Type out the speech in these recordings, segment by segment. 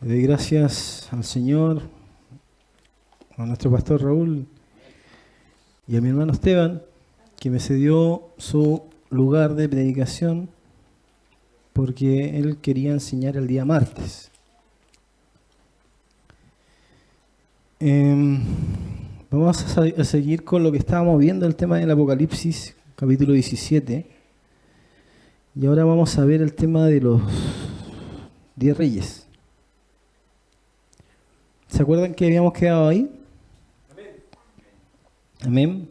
Le doy gracias al Señor, a nuestro pastor Raúl y a mi hermano Esteban, que me cedió su lugar de predicación porque él quería enseñar el día martes. Vamos a seguir con lo que estábamos viendo, el tema del Apocalipsis, capítulo 17. Y ahora vamos a ver el tema de los 10 reyes. ¿Se acuerdan que habíamos quedado ahí? Amén. Amén.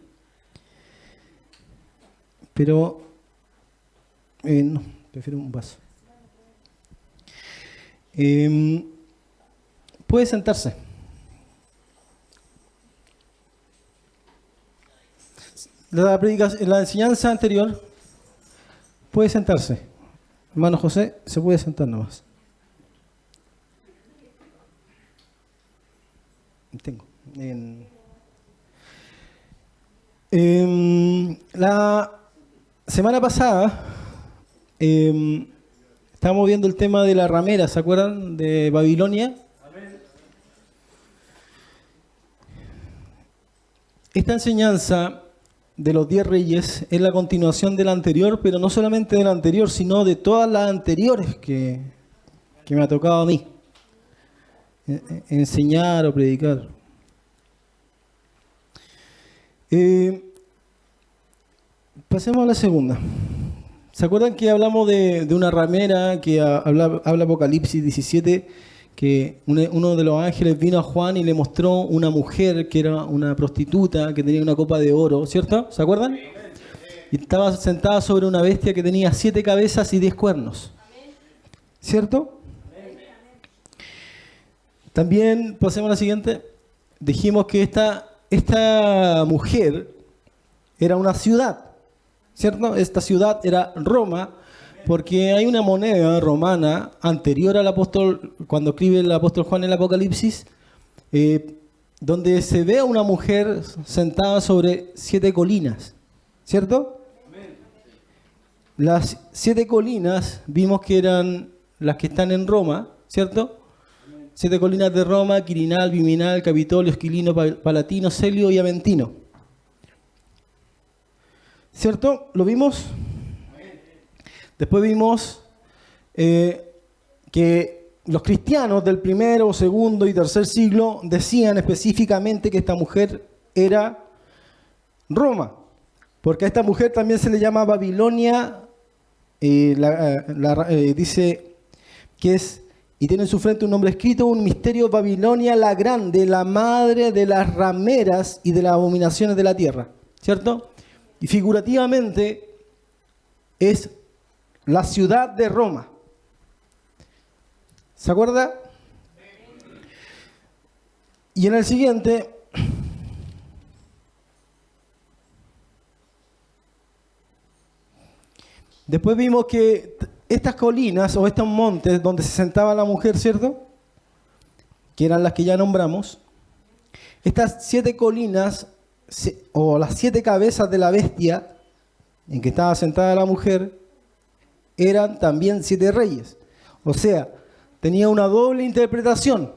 Pero, no, prefiero un vaso. Puede sentarse. La enseñanza anterior, puede sentarse. Hermano José, se puede sentar nomás. Tengo. La semana pasada estábamos viendo el tema de la ramera, ¿se acuerdan? De Babilonia. Esta enseñanza de los 10 reyes es la continuación de la anterior, pero no solamente de la anterior, sino de todas las anteriores que me ha tocado a mí enseñar o predicar. Pasemos a la segunda. ¿Se acuerdan que hablamos de una ramera que habla Apocalipsis 17, que uno de los ángeles vino a Juan y le mostró una mujer que era una prostituta, que tenía una copa de oro, ¿cierto? ¿Se acuerdan? Y estaba sentada sobre una bestia que tenía 7 cabezas y 10 cuernos. ¿Cierto? También, pasemos a la siguiente, dijimos que esta mujer era una ciudad, ¿cierto? Esta ciudad era Roma, porque hay una moneda romana anterior al apóstol, cuando escribe el apóstol Juan en el Apocalipsis, donde se ve a una mujer sentada sobre 7 colinas, ¿cierto? Las 7 colinas vimos que eran las que están en Roma, ¿cierto? 7 colinas de Roma: Quirinal, Viminal, Capitolio, Esquilino, Palatino, Celio y Aventino. ¿Cierto? ¿Lo vimos? Después vimos que los cristianos del primero, segundo y tercer siglo decían específicamente que esta mujer era Roma, porque a esta mujer también se le llama Babilonia, dice que es, y tiene en su frente un nombre escrito, un misterio: Babilonia la grande, la madre de las rameras y de las abominaciones de la tierra, ¿cierto? Y figurativamente es la ciudad de Roma. ¿Se acuerda? Y en el siguiente, después vimos que estas colinas o estos montes donde se sentaba la mujer, ¿cierto? Que eran las que ya nombramos. Estas 7 colinas o las 7 cabezas de la bestia en que estaba sentada la mujer eran también 7 reyes. O sea, tenía una doble interpretación.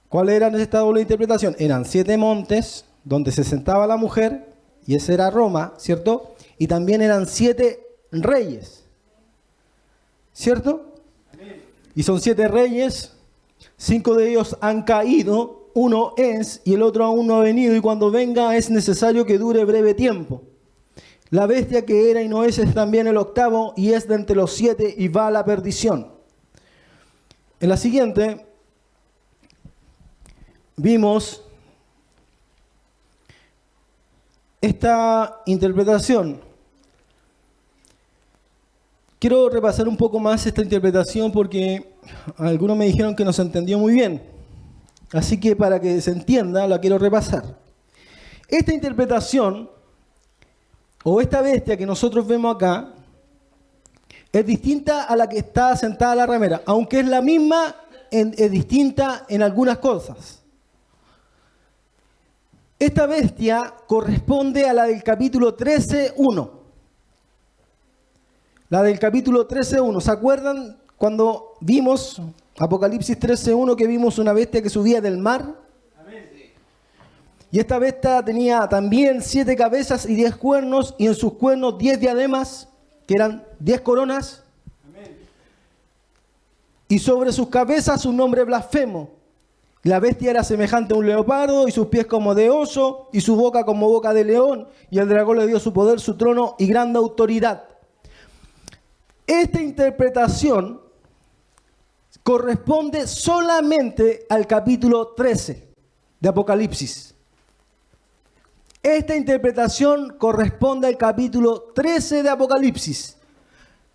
¿Cuál era esta doble interpretación? Eran 7 montes donde se sentaba la mujer, y ese era Roma, ¿cierto? Y también eran 7 reyes, ¿cierto? Y son 7 reyes, 5 de ellos han caído, uno es y el otro aún no ha venido, y cuando venga es necesario que dure breve tiempo. La bestia que era y no es también el 8º, y es de entre los 7 y va a la perdición. En la siguiente vimos esta interpretación. Quiero repasar un poco más esta interpretación porque algunos me dijeron que no se entendió muy bien. Así que para que se entienda, la quiero repasar. Esta interpretación, o esta bestia que nosotros vemos acá, es distinta a la que está sentada la ramera, aunque es la misma, es distinta en algunas cosas. Esta bestia corresponde a la del capítulo 13:1. La del capítulo 13:1. ¿Se acuerdan cuando vimos Apocalipsis 13:1, que vimos una bestia que subía del mar. Y esta bestia tenía también 7 cabezas y 10 cuernos, y en sus cuernos 10 diademas, que eran 10 coronas. Y sobre sus cabezas un nombre blasfemo. La bestia era semejante a un leopardo, y sus pies como de oso, y su boca como boca de león, y el dragón le dio su poder, su trono y grande autoridad. Esta interpretación corresponde solamente al capítulo 13 de Apocalipsis. Esta interpretación corresponde al capítulo 13 de Apocalipsis,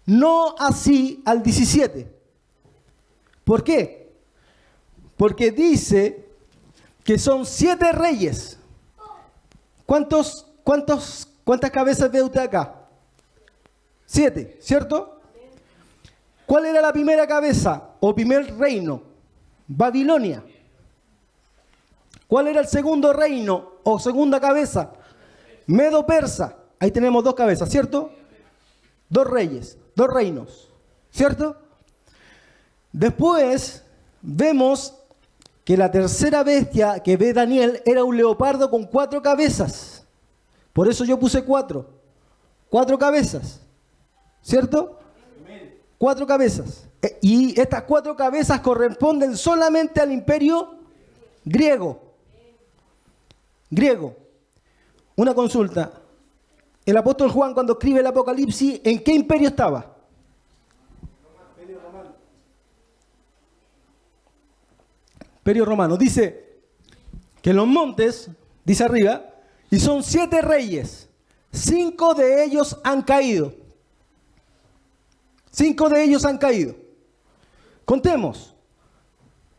no así al 17. ¿Por qué? Porque dice que son 7 reyes. ¿Cuántas cabezas ve usted acá? 7, ¿cierto? ¿Cuál era la primera cabeza o primer reino? Babilonia. ¿Cuál era el segundo reino o segunda cabeza? Medo-Persa. Ahí tenemos 2 cabezas, ¿cierto? 2 reyes, 2 reinos, ¿cierto? Después vemos que la tercera bestia que ve Daniel era un leopardo con 4 cabezas. Por eso yo puse 4. 4 cabezas, ¿cierto? 4 cabezas. Y estas 4 cabezas corresponden solamente al imperio griego. Griego. Una consulta. El apóstol Juan, cuando escribe el Apocalipsis, ¿en qué imperio estaba? Imperio romano. Dice que los montes, dice arriba, y son 7 reyes. 5 de ellos han caído. 5 de ellos han caído. Contemos.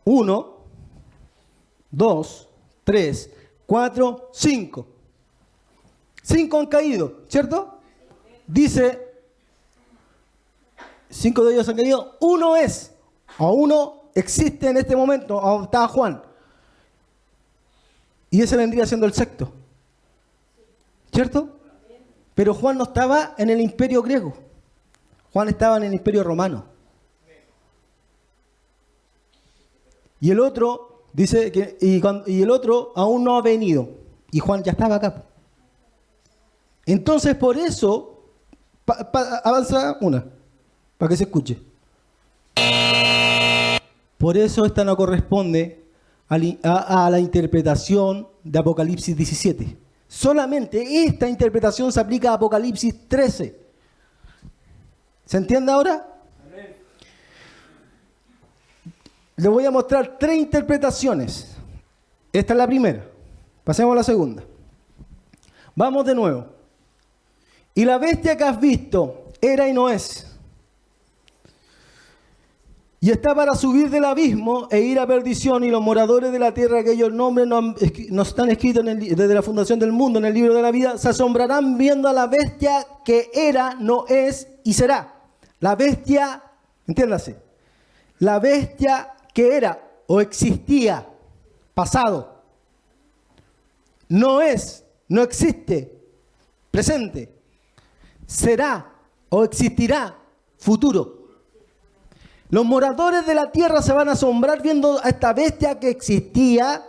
1, 2, 3, 4, 5. 5 han caído, ¿cierto? Dice, 5 de ellos han caído. Uno es, o uno existe en este momento, donde está Juan. Y ese vendría siendo el sexto. ¿Cierto? Pero Juan no estaba en el imperio griego. Juan estaba en el imperio romano. Y el otro, dice que, y el otro aún no ha venido. Y Juan ya estaba acá. Entonces, por eso, avanza una, para que se escuche. Por eso esta no corresponde a la interpretación de Apocalipsis 17. Solamente esta interpretación se aplica a Apocalipsis 13. ¿Se entiende ahora? Amén. Le voy a mostrar 3 interpretaciones. Esta es la primera. Pasemos a la segunda. Vamos de nuevo. Y la bestia que has visto era y no es. Y está para subir del abismo e ir a perdición, y los moradores de la tierra, aquellos nombres no están escritos desde la fundación del mundo en el libro de la vida, se asombrarán viendo a la bestia que era, no es y será. La bestia, entiéndase, la bestia que era o existía, pasado, no es, no existe, presente, será o existirá, futuro. Los moradores de la tierra se van a asombrar viendo a esta bestia que existía,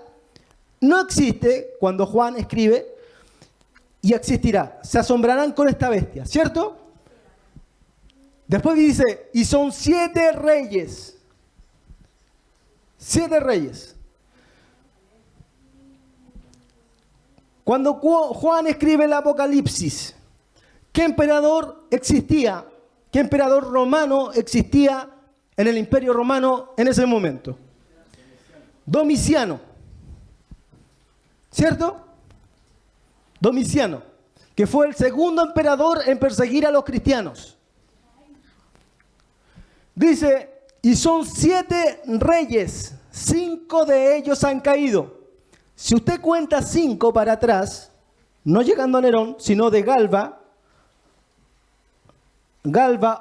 no existe cuando Juan escribe, y existirá. Se asombrarán con esta bestia, ¿cierto? Después dice, y son 7 reyes. 7 reyes. Cuando Juan escribe el Apocalipsis, ¿qué emperador existía? ¿Qué emperador romano existía en el Imperio Romano en ese momento? Domiciano. ¿Cierto? Domiciano, que fue el segundo emperador en perseguir a los cristianos. Dice, y son 7 reyes, 5 de ellos han caído. Si usted cuenta 5 para atrás, no llegando a Nerón, sino de Galba,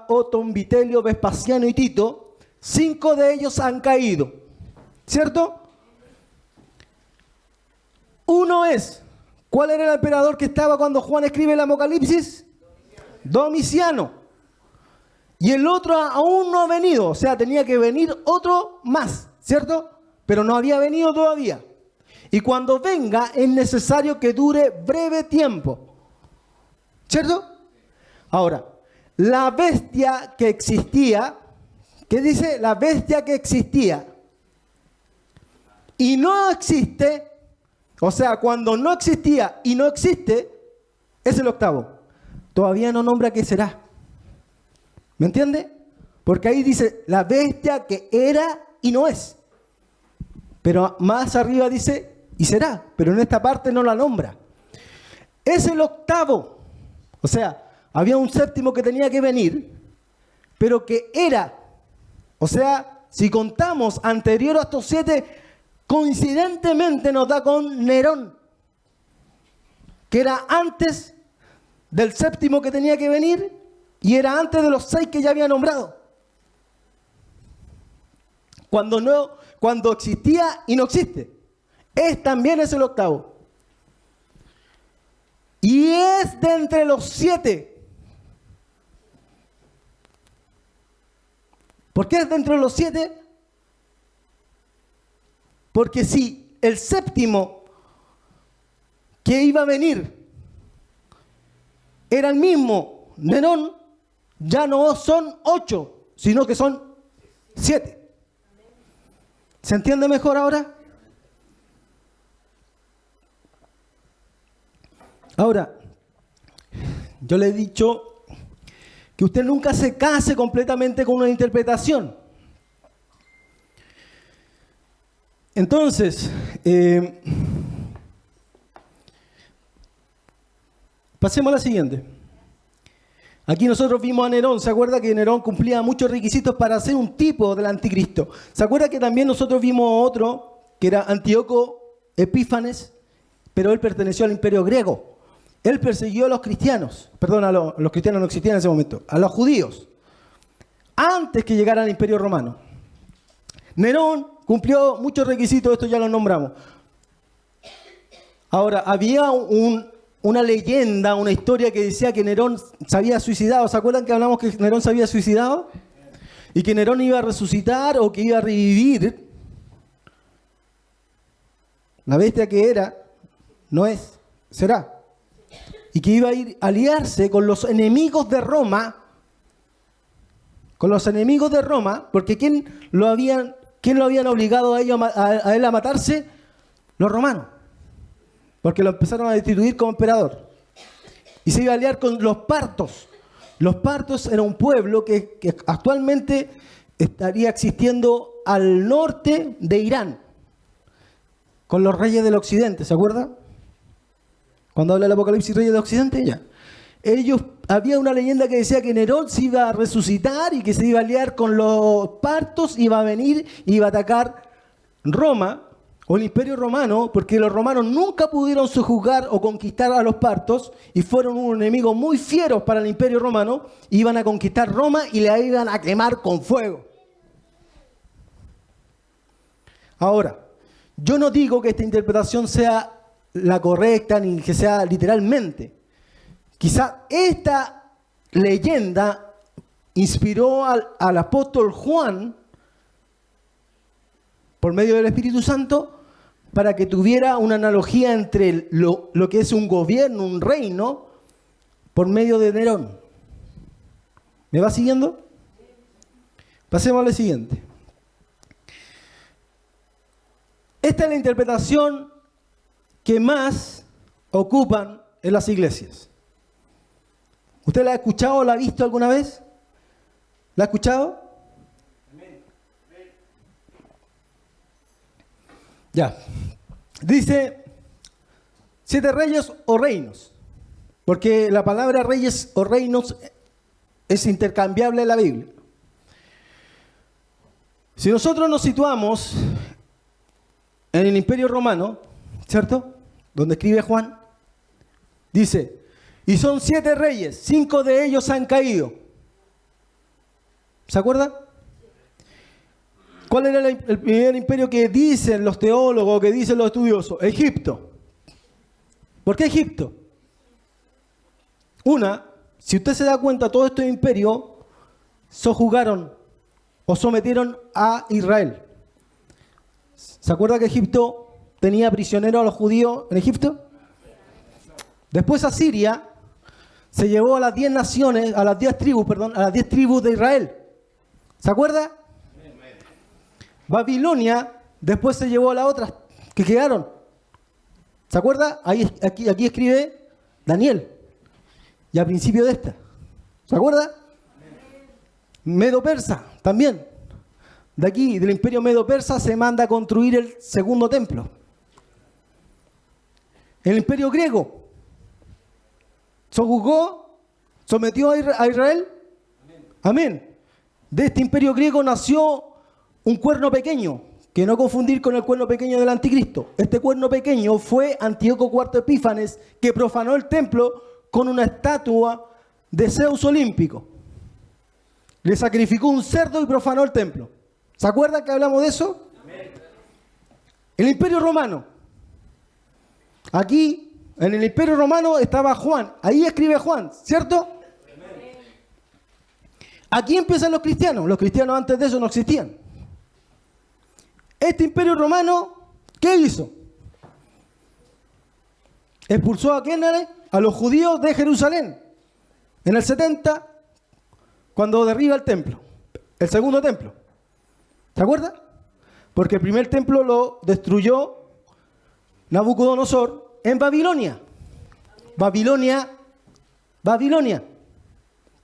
Otón, Vitelio, Vespasiano y Tito, 5 de ellos han caído, ¿cierto? Uno es, ¿cuál era el emperador que estaba cuando Juan escribe el Apocalipsis? Domiciano. Y el otro aún no ha venido, o sea, tenía que venir otro más, ¿cierto? Pero no había venido todavía. Y cuando venga es necesario que dure breve tiempo, ¿cierto? Ahora, la bestia que existía, ¿qué dice? La bestia que existía y no existe, o sea, cuando no existía y no existe, es el octavo. Todavía no nombra qué será. ¿Me entiende? Porque ahí dice la bestia que era y no es. Pero más arriba dice y será, pero en esta parte no la nombra. Es el octavo. O sea, había un séptimo que tenía que venir, pero que era. O sea, si contamos anterior a estos 7, coincidentemente nos da con Nerón, que era antes del séptimo que tenía que venir y era antes de los 6 que ya había nombrado. Cuando existía y no existe. También es el octavo. Y es de entre los 7. ¿Por qué es de entre los 7? Porque si el séptimo que iba a venir era el mismo Nerón, ya no son 8, sino que son 7. ¿Se entiende mejor ahora? Ahora, yo le he dicho que usted nunca se case completamente con una interpretación. Entonces, pasemos a la siguiente. Aquí nosotros vimos a Nerón. ¿Se acuerda que Nerón cumplía muchos requisitos para ser un tipo del anticristo? ¿Se acuerda que también nosotros vimos otro, que era Antíoco Epífanes, pero él perteneció al imperio griego? Él persiguió a los cristianos, perdón, los cristianos no existían en ese momento, a los judíos, antes que llegara al imperio romano. Nerón cumplió muchos requisitos, esto ya lo nombramos. Ahora, había una leyenda, una historia que decía que Nerón se había suicidado. ¿Se acuerdan que hablamos que Nerón se había suicidado? Y que Nerón iba a resucitar o que iba a revivir. La bestia que era, no es, será. Y que iba a ir a aliarse con los enemigos de Roma. Con los enemigos de Roma, porque ¿quién lo habían obligado a él a matarse? Los romanos. Porque lo empezaron a destituir como emperador. Y se iba a aliar con los partos. Los partos era un pueblo que actualmente estaría existiendo al norte de Irán. Con los reyes del occidente, ¿se acuerda? Cuando habla el Apocalipsis, reyes del occidente, ya. Había una leyenda que decía que Nerón se iba a resucitar y que se iba a aliar con los partos, iba a venir y iba a atacar Roma o el Imperio Romano, porque los romanos nunca pudieron sojuzgar o conquistar a los partos y fueron un enemigo muy fieros para el Imperio Romano. Iban a conquistar Roma y la iban a quemar con fuego. Ahora, yo no digo que esta interpretación sea la correcta ni que sea literalmente. Quizá esta leyenda inspiró al apóstol Juan por medio del Espíritu Santo para que tuviera una analogía entre lo que es un gobierno, un reino, por medio de Nerón. ¿Me va siguiendo? Pasemos a lo siguiente. Esta es la interpretación que más ocupan en las iglesias. ¿Usted la ha escuchado o la ha visto alguna vez? ¿La ha escuchado? Ya. Dice 7 reyes o reinos. Porque la palabra reyes o reinos es intercambiable en la Biblia. Si nosotros nos situamos en el Imperio Romano, ¿cierto? Donde escribe Juan, dice, y son 7 reyes, 5 de ellos han caído. ¿Se acuerda? ¿Cuál era el primer imperio que dicen los teólogos, que dicen los estudiosos? Egipto. ¿Por qué Egipto? Si usted se da cuenta, todos estos imperios sojuzgaron o sometieron a Israel. ¿Se acuerda que Egipto tenía prisioneros a los judíos en Egipto? Después Asiria se llevó a las 10 naciones, a las 10 tribus, perdón, a las 10 tribus de Israel. ¿Se acuerda? Babilonia después se llevó a las otras que quedaron. ¿Se acuerda? Aquí escribe Daniel. Y al principio de esta. ¿Se acuerda? Medo-Persa también. De aquí, del imperio Medo-Persa, se manda a construir el segundo templo. El imperio griego sojuzgó, sometió a Israel. Amén. De este imperio griego nació un cuerno pequeño, que no confundir con el cuerno pequeño del anticristo. Este cuerno pequeño fue Antíoco IV Epífanes, que profanó el templo con una estatua de Zeus olímpico. Le sacrificó un cerdo y profanó el templo. ¿Se acuerdan que hablamos de eso? El imperio romano. Aquí, en el imperio romano, estaba Juan. Ahí escribe Juan, ¿cierto? Aquí empiezan los cristianos. Los cristianos antes de eso no existían. Este imperio romano, ¿qué hizo? Expulsó a quiénes? A los judíos de Jerusalén. En el 70, cuando derriba el templo. El segundo templo. ¿Se acuerda? Porque el primer templo lo destruyó Nabucodonosor en Babilonia. Babilonia.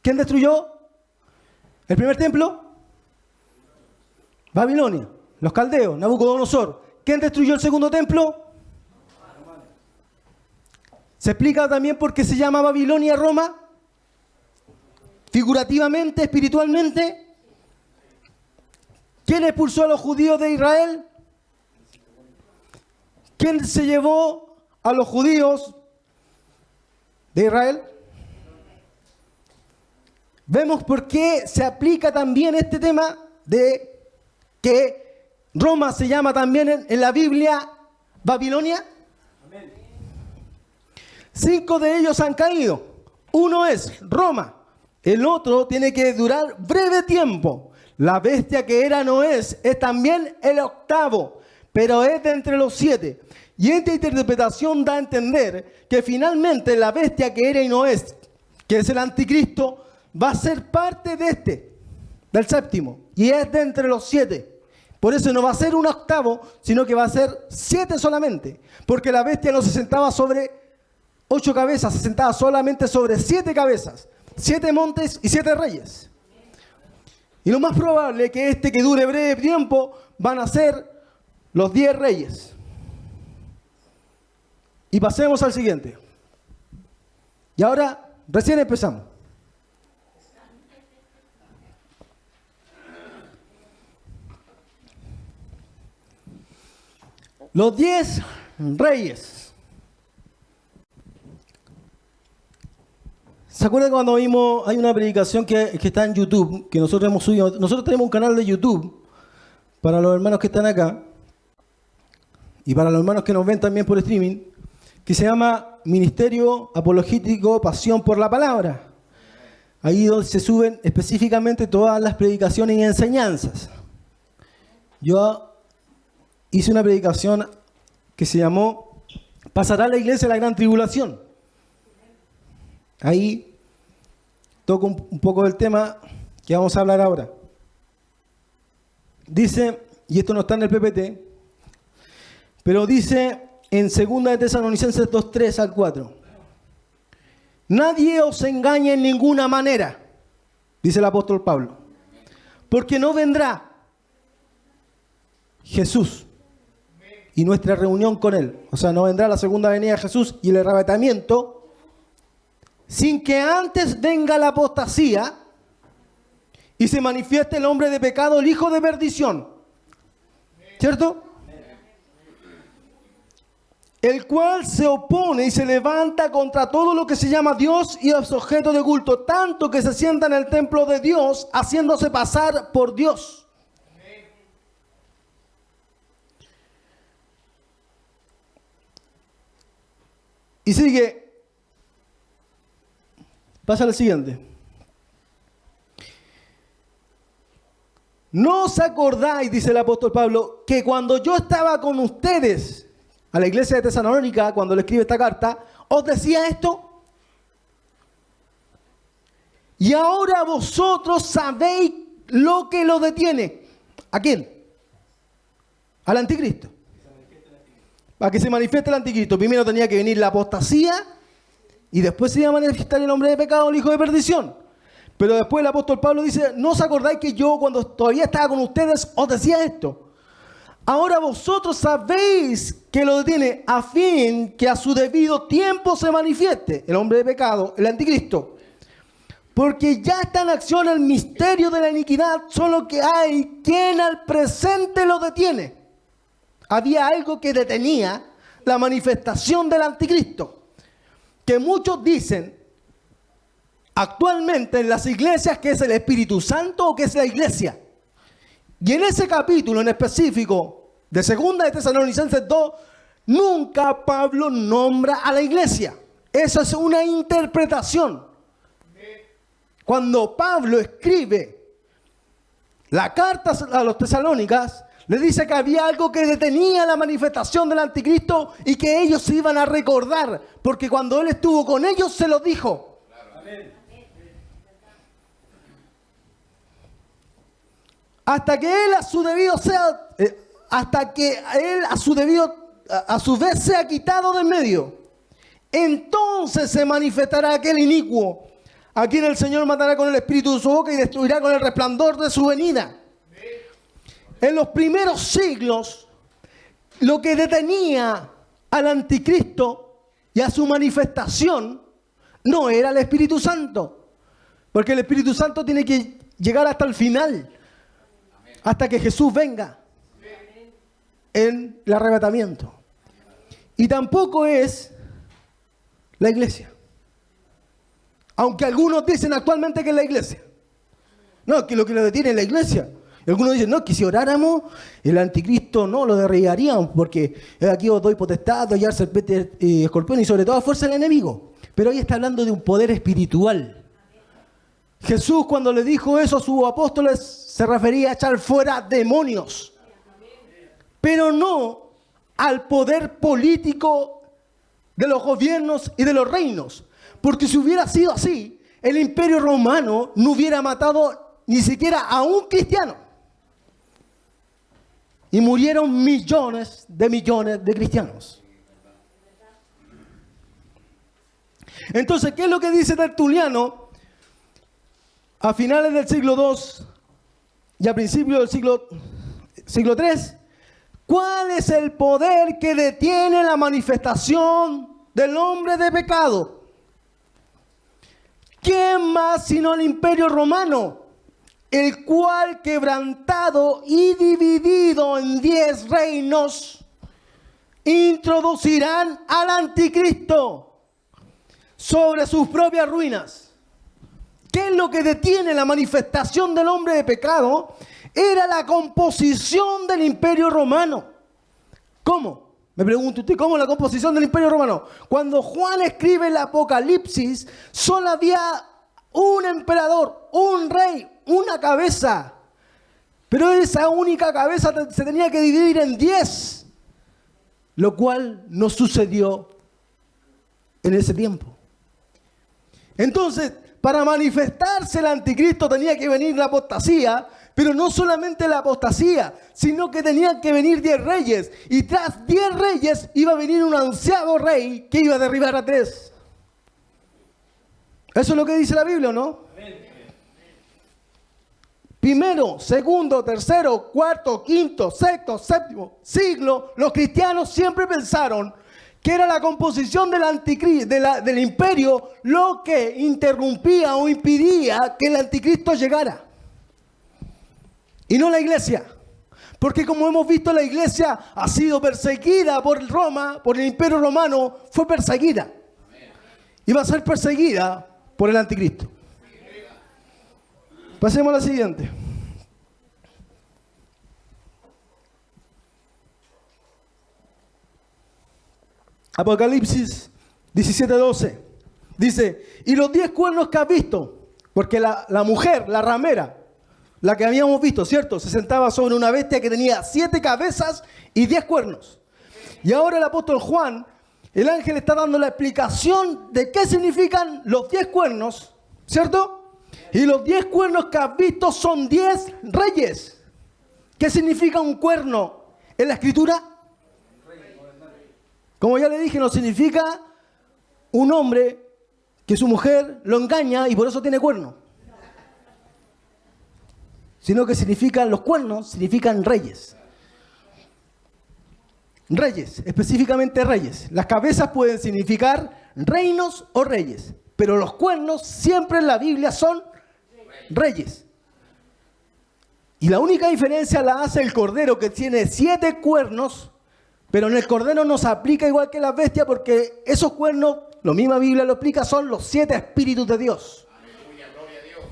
¿Quién destruyó el primer templo? Babilonia. Los caldeos, Nabucodonosor. ¿Quién destruyó el segundo templo? ¿Se explica también por qué se llama Babilonia Roma? Figurativamente, espiritualmente. ¿Quién expulsó a los judíos de Israel? ¿Quién se llevó a los judíos de Israel? Vemos por qué se aplica también este tema de que Roma se llama también en la Biblia Babilonia. 5 de ellos han caído. Uno es Roma. El otro tiene que durar breve tiempo. La bestia que era no es también el 8º, pero es de entre los 7. Y esta interpretación da a entender que finalmente la bestia que era y no es, que es el anticristo, va a ser parte de del 7º, y es de entre los 7. Por eso no va a ser un 8º, sino que va a ser 7 solamente, porque la bestia no se sentaba sobre 8 cabezas, se sentaba solamente sobre 7 cabezas, 7 montes y 7 reyes. Y lo más probable es que que dure breve tiempo van a ser los 10 reyes. Y pasemos al siguiente. Y ahora, recién empezamos. Los 10 reyes. ¿Se acuerdan cuando vimos, hay una predicación que está en YouTube, que nosotros hemos subido? Nosotros tenemos un canal de YouTube para los hermanos que están acá y para los hermanos que nos ven también por streaming, que se llama Ministerio Apologético Pasión por la Palabra. Ahí donde se suben específicamente todas las predicaciones y enseñanzas. Yo hice una predicación que se llamó ¿Pasará la iglesia la gran tribulación? Ahí toco un poco del tema que vamos a hablar ahora. Dice, y esto no está en el PPT, pero dice en 2 de Tesalonicenses 2:3 al 4. Nadie os engañe en ninguna manera, dice el apóstol Pablo, porque no vendrá Jesús y nuestra reunión con Él. O sea, no vendrá la segunda venida de Jesús y el arrebatamiento sin que antes venga la apostasía y se manifieste el hombre de pecado, el hijo de perdición. ¿Cierto? El cual se opone y se levanta contra todo lo que se llama Dios y es objeto de culto, tanto que se sienta en el templo de Dios, haciéndose pasar por Dios. Y sigue. Pasa al siguiente. ¿No os acordáis, dice el apóstol Pablo, que cuando yo estaba con ustedes, a la iglesia de Tesalónica, cuando le escribe esta carta, os decía esto? Y ahora vosotros sabéis lo que lo detiene. ¿A quién? Al anticristo. Para que se manifieste el anticristo, primero tenía que venir la apostasía y después se iba a manifestar el hombre de pecado, el hijo de perdición. Pero después el apóstol Pablo dice, ¿no os acordáis que yo cuando todavía estaba con ustedes os decía esto? Ahora vosotros sabéis que lo detiene a fin que a su debido tiempo se manifieste el hombre de pecado, el anticristo. Porque ya está en acción el misterio de la iniquidad, solo que hay quien al presente lo detiene. Había algo que detenía la manifestación del anticristo, que muchos dicen actualmente en las iglesias que es el Espíritu Santo o que es la iglesia. Y en ese capítulo en específico de 2 de Tesalonicenses 2, nunca Pablo nombra a la iglesia. Eso es una interpretación. Cuando Pablo escribe la carta a los tesalónicas, le dice que había algo que detenía la manifestación del anticristo y que ellos se iban a recordar, porque cuando él estuvo con ellos se lo dijo. Hasta que él a su debido sea, hasta que él a su vez sea quitado de en medio, entonces se manifestará aquel inicuo, a quien el Señor matará con el espíritu de su boca y destruirá con el resplandor de su venida. En los primeros siglos, lo que detenía al anticristo y a su manifestación no era el Espíritu Santo, porque el Espíritu Santo tiene que llegar hasta el final, hasta que Jesús venga en el arrebatamiento. Y tampoco es la iglesia. Aunque algunos dicen actualmente que es la iglesia. No, que lo que lo detiene es la iglesia. Y algunos dicen, no, que si oráramos, el anticristo no lo derribaríamos, porque aquí os doy potestad de hallar serpientes y escorpiones y sobre todo fuerza del enemigo. Pero ahí está hablando de un poder espiritual. Jesús, cuando le dijo eso a sus apóstoles, se refería a echar fuera demonios, pero no al poder político de los gobiernos y de los reinos. Porque si hubiera sido así, el Imperio Romano no hubiera matado ni siquiera a un cristiano. Y murieron millones de cristianos. Entonces, ¿qué es lo que dice Tertuliano? A finales del siglo II y a principios del siglo III, ¿cuál es el poder que detiene la manifestación del hombre de pecado? ¿Quién más sino el Imperio Romano? El cual, quebrantado y dividido en 10 reinos, introducirán al anticristo sobre sus propias ruinas. ¿Qué es lo que detiene la manifestación del hombre de pecado? Era la composición del Imperio Romano. ¿Cómo? Me pregunto usted, ¿cómo la composición del Imperio Romano? Cuando Juan escribe el Apocalipsis, solo había un emperador, un rey, una cabeza. Pero esa única cabeza se tenía que dividir en 10, lo cual no sucedió en ese tiempo. Entonces, para manifestarse el anticristo tenía que venir la apostasía, pero no solamente la apostasía, sino que tenían que venir 10 reyes. Y tras 10 reyes iba a venir un anciano rey que iba a derribar a 3. Eso es lo que dice la Biblia, ¿no? Primero, segundo, tercero, cuarto, quinto, sexto, séptimo siglo, los cristianos siempre pensaron que era la composición del anticristo, del imperio, lo que interrumpía o impidía que el anticristo llegara. Y no la iglesia. Porque como hemos visto, la iglesia ha sido perseguida por Roma, por el Imperio Romano, fue perseguida. Y va a ser perseguida por el anticristo. Pasemos a la siguiente. Apocalipsis 17:12. Dice, y los 10 cuernos que has visto, porque la mujer, la ramera, la que habíamos visto, ¿cierto? Se sentaba sobre una bestia que tenía 7 cabezas y 10 cuernos. Y ahora el apóstol Juan, el ángel está dando la explicación de qué significan los 10 cuernos, ¿cierto? Y los 10 cuernos que has visto son 10 reyes. ¿Qué significa un cuerno en la escritura? Como ya le dije, no significa un hombre que su mujer lo engaña y por eso tiene cuerno. Sino que significan, los cuernos significan reyes. Reyes, específicamente reyes. Las cabezas pueden significar reinos o reyes, pero los cuernos siempre en la Biblia son reyes. Y la única diferencia la hace el cordero, que tiene 7 cuernos, pero en el cordero no se aplica igual que la bestia, porque esos cuernos, la misma Biblia lo explica, son los 7 espíritus de Dios. Aleluya, gloria a Dios.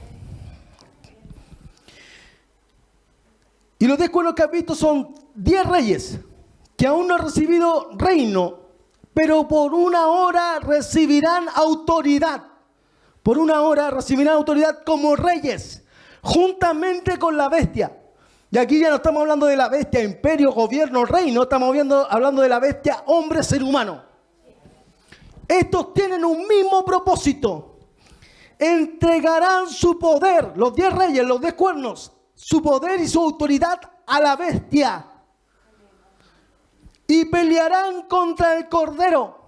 Y los 10 cuernos que has visto son 10 reyes, que aún no han recibido reino, pero por una hora recibirán autoridad. Por una hora recibirán autoridad como reyes, juntamente con la bestia. Y aquí ya no estamos hablando de la bestia, imperio, gobierno, reino, estamos hablando de la bestia, hombre, ser humano. Estos tienen un mismo propósito. Entregarán su poder, los 10 reyes, los 10 cuernos, su poder y su autoridad a la bestia. Y pelearán contra el Cordero.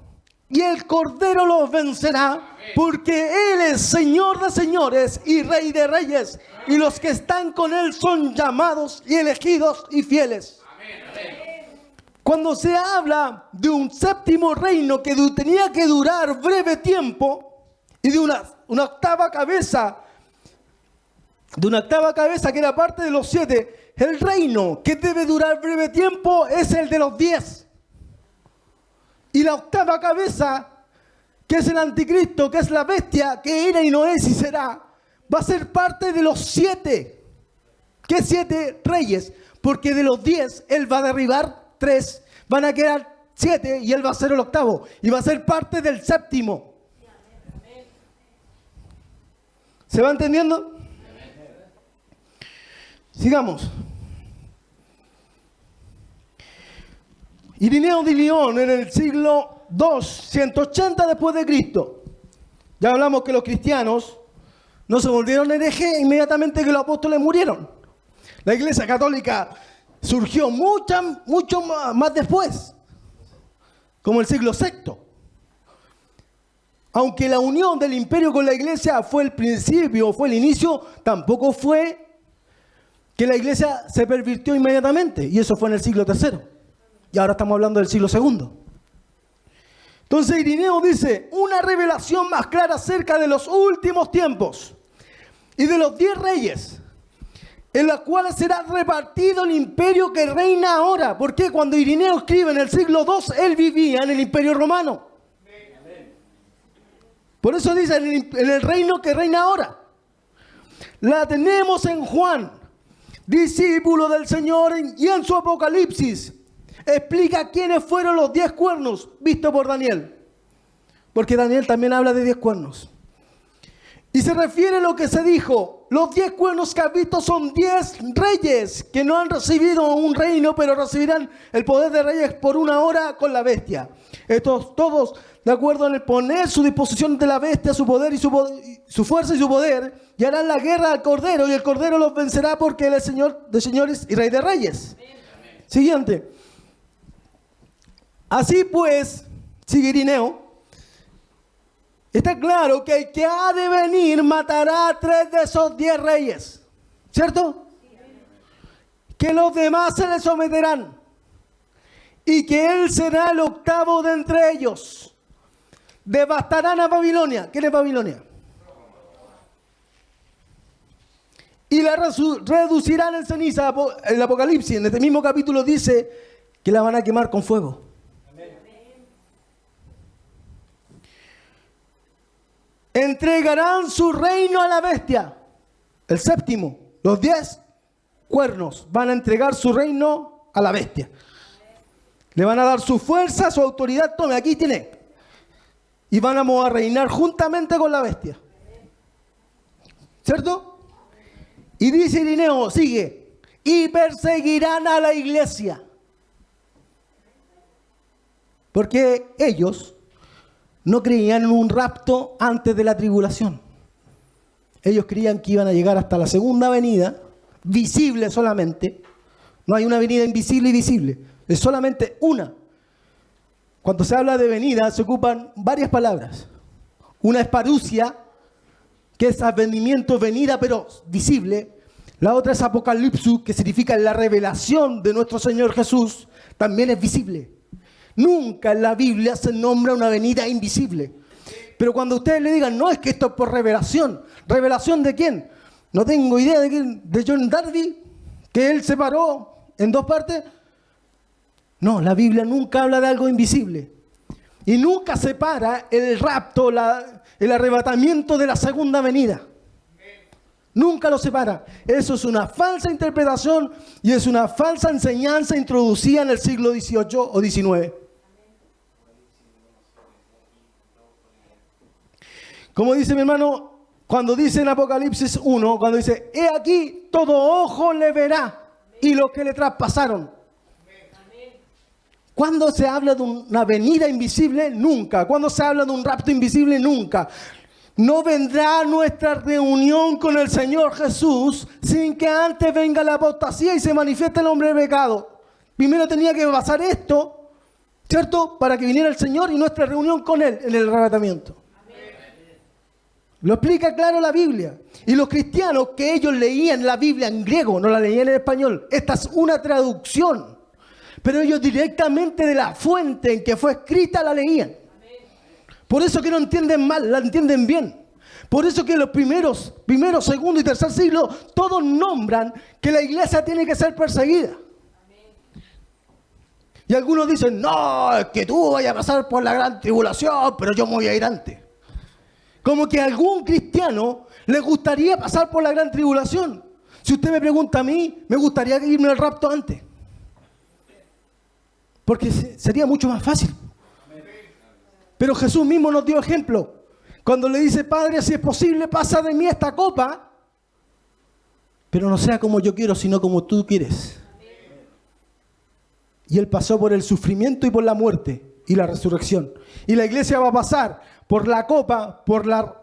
Y el Cordero los vencerá, porque Él es Señor de señores y Rey de reyes. Y los que están con Él son llamados y elegidos y fieles. Cuando se habla de un séptimo reino que tenía que durar breve tiempo, y de una octava cabeza, que era parte de los 7, el reino que debe durar breve tiempo es el de los 10. Y la octava cabeza, que es el anticristo, que es la bestia, que era y no es y será, va a ser parte de los 7. ¿Qué 7 reyes? Porque de los 10 él va a derribar 3. Van a quedar 7 y él va a ser el octavo. Y va a ser parte del séptimo. ¿Se va entendiendo? Sigamos. Irineo de Lyon en el siglo II, 180 después de Cristo. Ya hablamos que los cristianos no se volvieron herejes inmediatamente que los apóstoles murieron. La Iglesia Católica surgió mucho más después, como el siglo VI. Aunque la unión del imperio con la Iglesia fue el principio, fue el inicio, tampoco fue que la Iglesia se pervirtió inmediatamente. Y eso fue en el siglo III. Y ahora estamos hablando del siglo II. Entonces Irineo dice, una revelación más clara acerca de los últimos tiempos y de los 10 reyes, en los cuales será repartido el imperio que reina ahora. Porque cuando Irineo escribe en el siglo II, él vivía en el imperio romano. Por eso dice, en el reino que reina ahora. La tenemos en Juan, discípulo del Señor, y en su Apocalipsis explica quiénes fueron los 10 cuernos vistos por Daniel. Porque Daniel también habla de 10 cuernos. Y se refiere a lo que se dijo. Los 10 cuernos que has visto son 10 reyes que no han recibido un reino, pero recibirán el poder de reyes por una hora con la bestia. Estos todos de acuerdo en el poner su disposición de la bestia, su poder y su fuerza y su poder, y harán la guerra al Cordero, y el Cordero los vencerá porque Él es Señor de señores y Rey de reyes. Amén. Siguiente. Así pues, sigue Irineo, está claro que el que ha de venir matará a 3 de esos 10 reyes. ¿Cierto? Que los demás se le someterán. Y que él será el octavo de entre ellos. Devastarán a Babilonia. ¿Quién es Babilonia? Y la reducirán en ceniza. El Apocalipsis, en este mismo capítulo, dice que la van a quemar con fuego. Entregarán su reino a la bestia. El séptimo, los 10 cuernos van a entregar su reino a la bestia. Le van a dar su fuerza, su autoridad. Tome, aquí tiene. Y van a reinar juntamente con la bestia. ¿Cierto? Y dice Irineo, sigue, y perseguirán a la iglesia. Porque ellos no creían en un rapto antes de la tribulación. Ellos creían que iban a llegar hasta la segunda venida, visible solamente. No hay una venida invisible y visible, es solamente una. Cuando se habla de venida se ocupan varias palabras. Una es parusia, que es advenimiento, venida, pero visible. La otra es apocalipsis, que significa la revelación de nuestro Señor Jesús, también es visible. Nunca en la Biblia se nombra una venida invisible. Pero cuando ustedes le digan, no, es que esto es por revelación. ¿Revelación de quién? No tengo idea de quién. ¿De John Darby? ¿Que él separó en dos partes? No, la Biblia nunca habla de algo invisible. Y nunca separa el rapto, el arrebatamiento de la segunda venida. Nunca lo separa. Eso es una falsa interpretación y es una falsa enseñanza introducida en el siglo XVIII o XIX. Como dice mi hermano, cuando dice en Apocalipsis 1, cuando dice, he aquí, todo ojo le verá y los que le traspasaron. Cuando se habla de una venida invisible, nunca. Cuando se habla de un rapto invisible, nunca. No vendrá nuestra reunión con el Señor Jesús sin que antes venga la apostasía y se manifieste el hombre de pecado. Primero tenía que pasar esto, ¿cierto? Para que viniera el Señor y nuestra reunión con Él en el arrebatamiento. Lo explica claro la Biblia. Y los cristianos que ellos leían la Biblia en griego, no la leían en español. Esta es una traducción. Pero ellos directamente de la fuente en que fue escrita la leían. Por eso que no entienden mal, la entienden bien. Por eso que los primero, segundo y tercer siglo, todos nombran que la iglesia tiene que ser perseguida. Y algunos dicen, no, es que tú vayas a pasar por la gran tribulación, pero yo me voy a ir antes. Como que a algún cristiano le gustaría pasar por la gran tribulación. Si usted me pregunta a mí, me gustaría irme al rapto antes. Porque sería mucho más fácil. Pero Jesús mismo nos dio ejemplo. Cuando le dice, Padre, si es posible, pasa de mí esta copa. Pero no sea como yo quiero, sino como tú quieres. Y Él pasó por el sufrimiento y por la muerte y la resurrección. Y la iglesia va a pasar por la copa, por la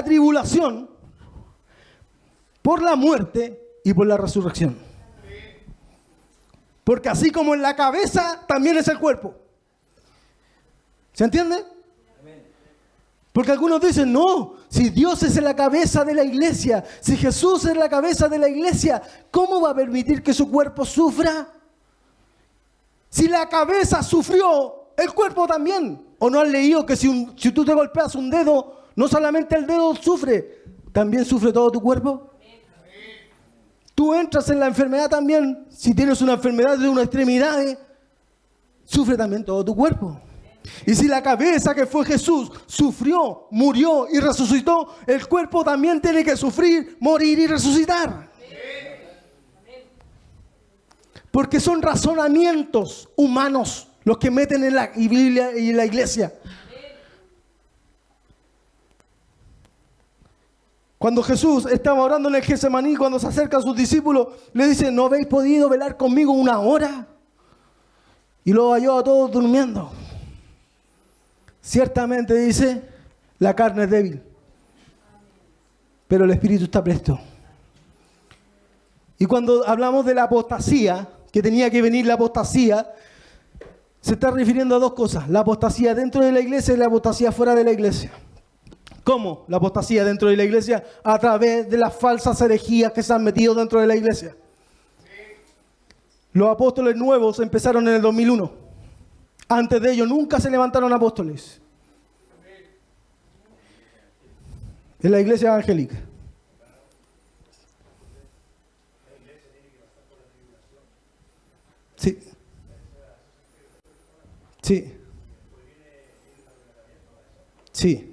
tribulación, por la muerte y por la resurrección. Porque así como en la cabeza, también es el cuerpo. ¿Se entiende? Porque algunos dicen, no, si Dios es la cabeza de la iglesia, si Jesús es la cabeza de la iglesia, ¿cómo va a permitir que su cuerpo sufra? Si la cabeza sufrió, el cuerpo también. ¿O no has leído que si tú te golpeas un dedo, no solamente el dedo sufre, también sufre todo tu cuerpo? Tú entras en la enfermedad también. Si tienes una enfermedad de una extremidad, sufre también todo tu cuerpo. Y si la cabeza que fue Jesús sufrió, murió y resucitó, el cuerpo también tiene que sufrir, morir y resucitar. Porque son razonamientos humanos los que meten en la Biblia y en la iglesia. Cuando Jesús estaba orando en el Getsemaní, cuando se acerca a sus discípulos, le dice, ¿no habéis podido velar conmigo una hora? Y lo halló a todos durmiendo. Ciertamente dice, la carne es débil, pero el espíritu está presto. Y cuando hablamos de la apostasía, que tenía que venir la apostasía, se está refiriendo a dos cosas, la apostasía dentro de la iglesia y la apostasía fuera de la iglesia. ¿Cómo? La apostasía dentro de la iglesia, a través de las falsas herejías que se han metido dentro de la iglesia. Los apóstoles nuevos empezaron en el 2001. Antes de ello nunca se levantaron apóstoles. En la iglesia evangélica. Sí. Sí. Sí.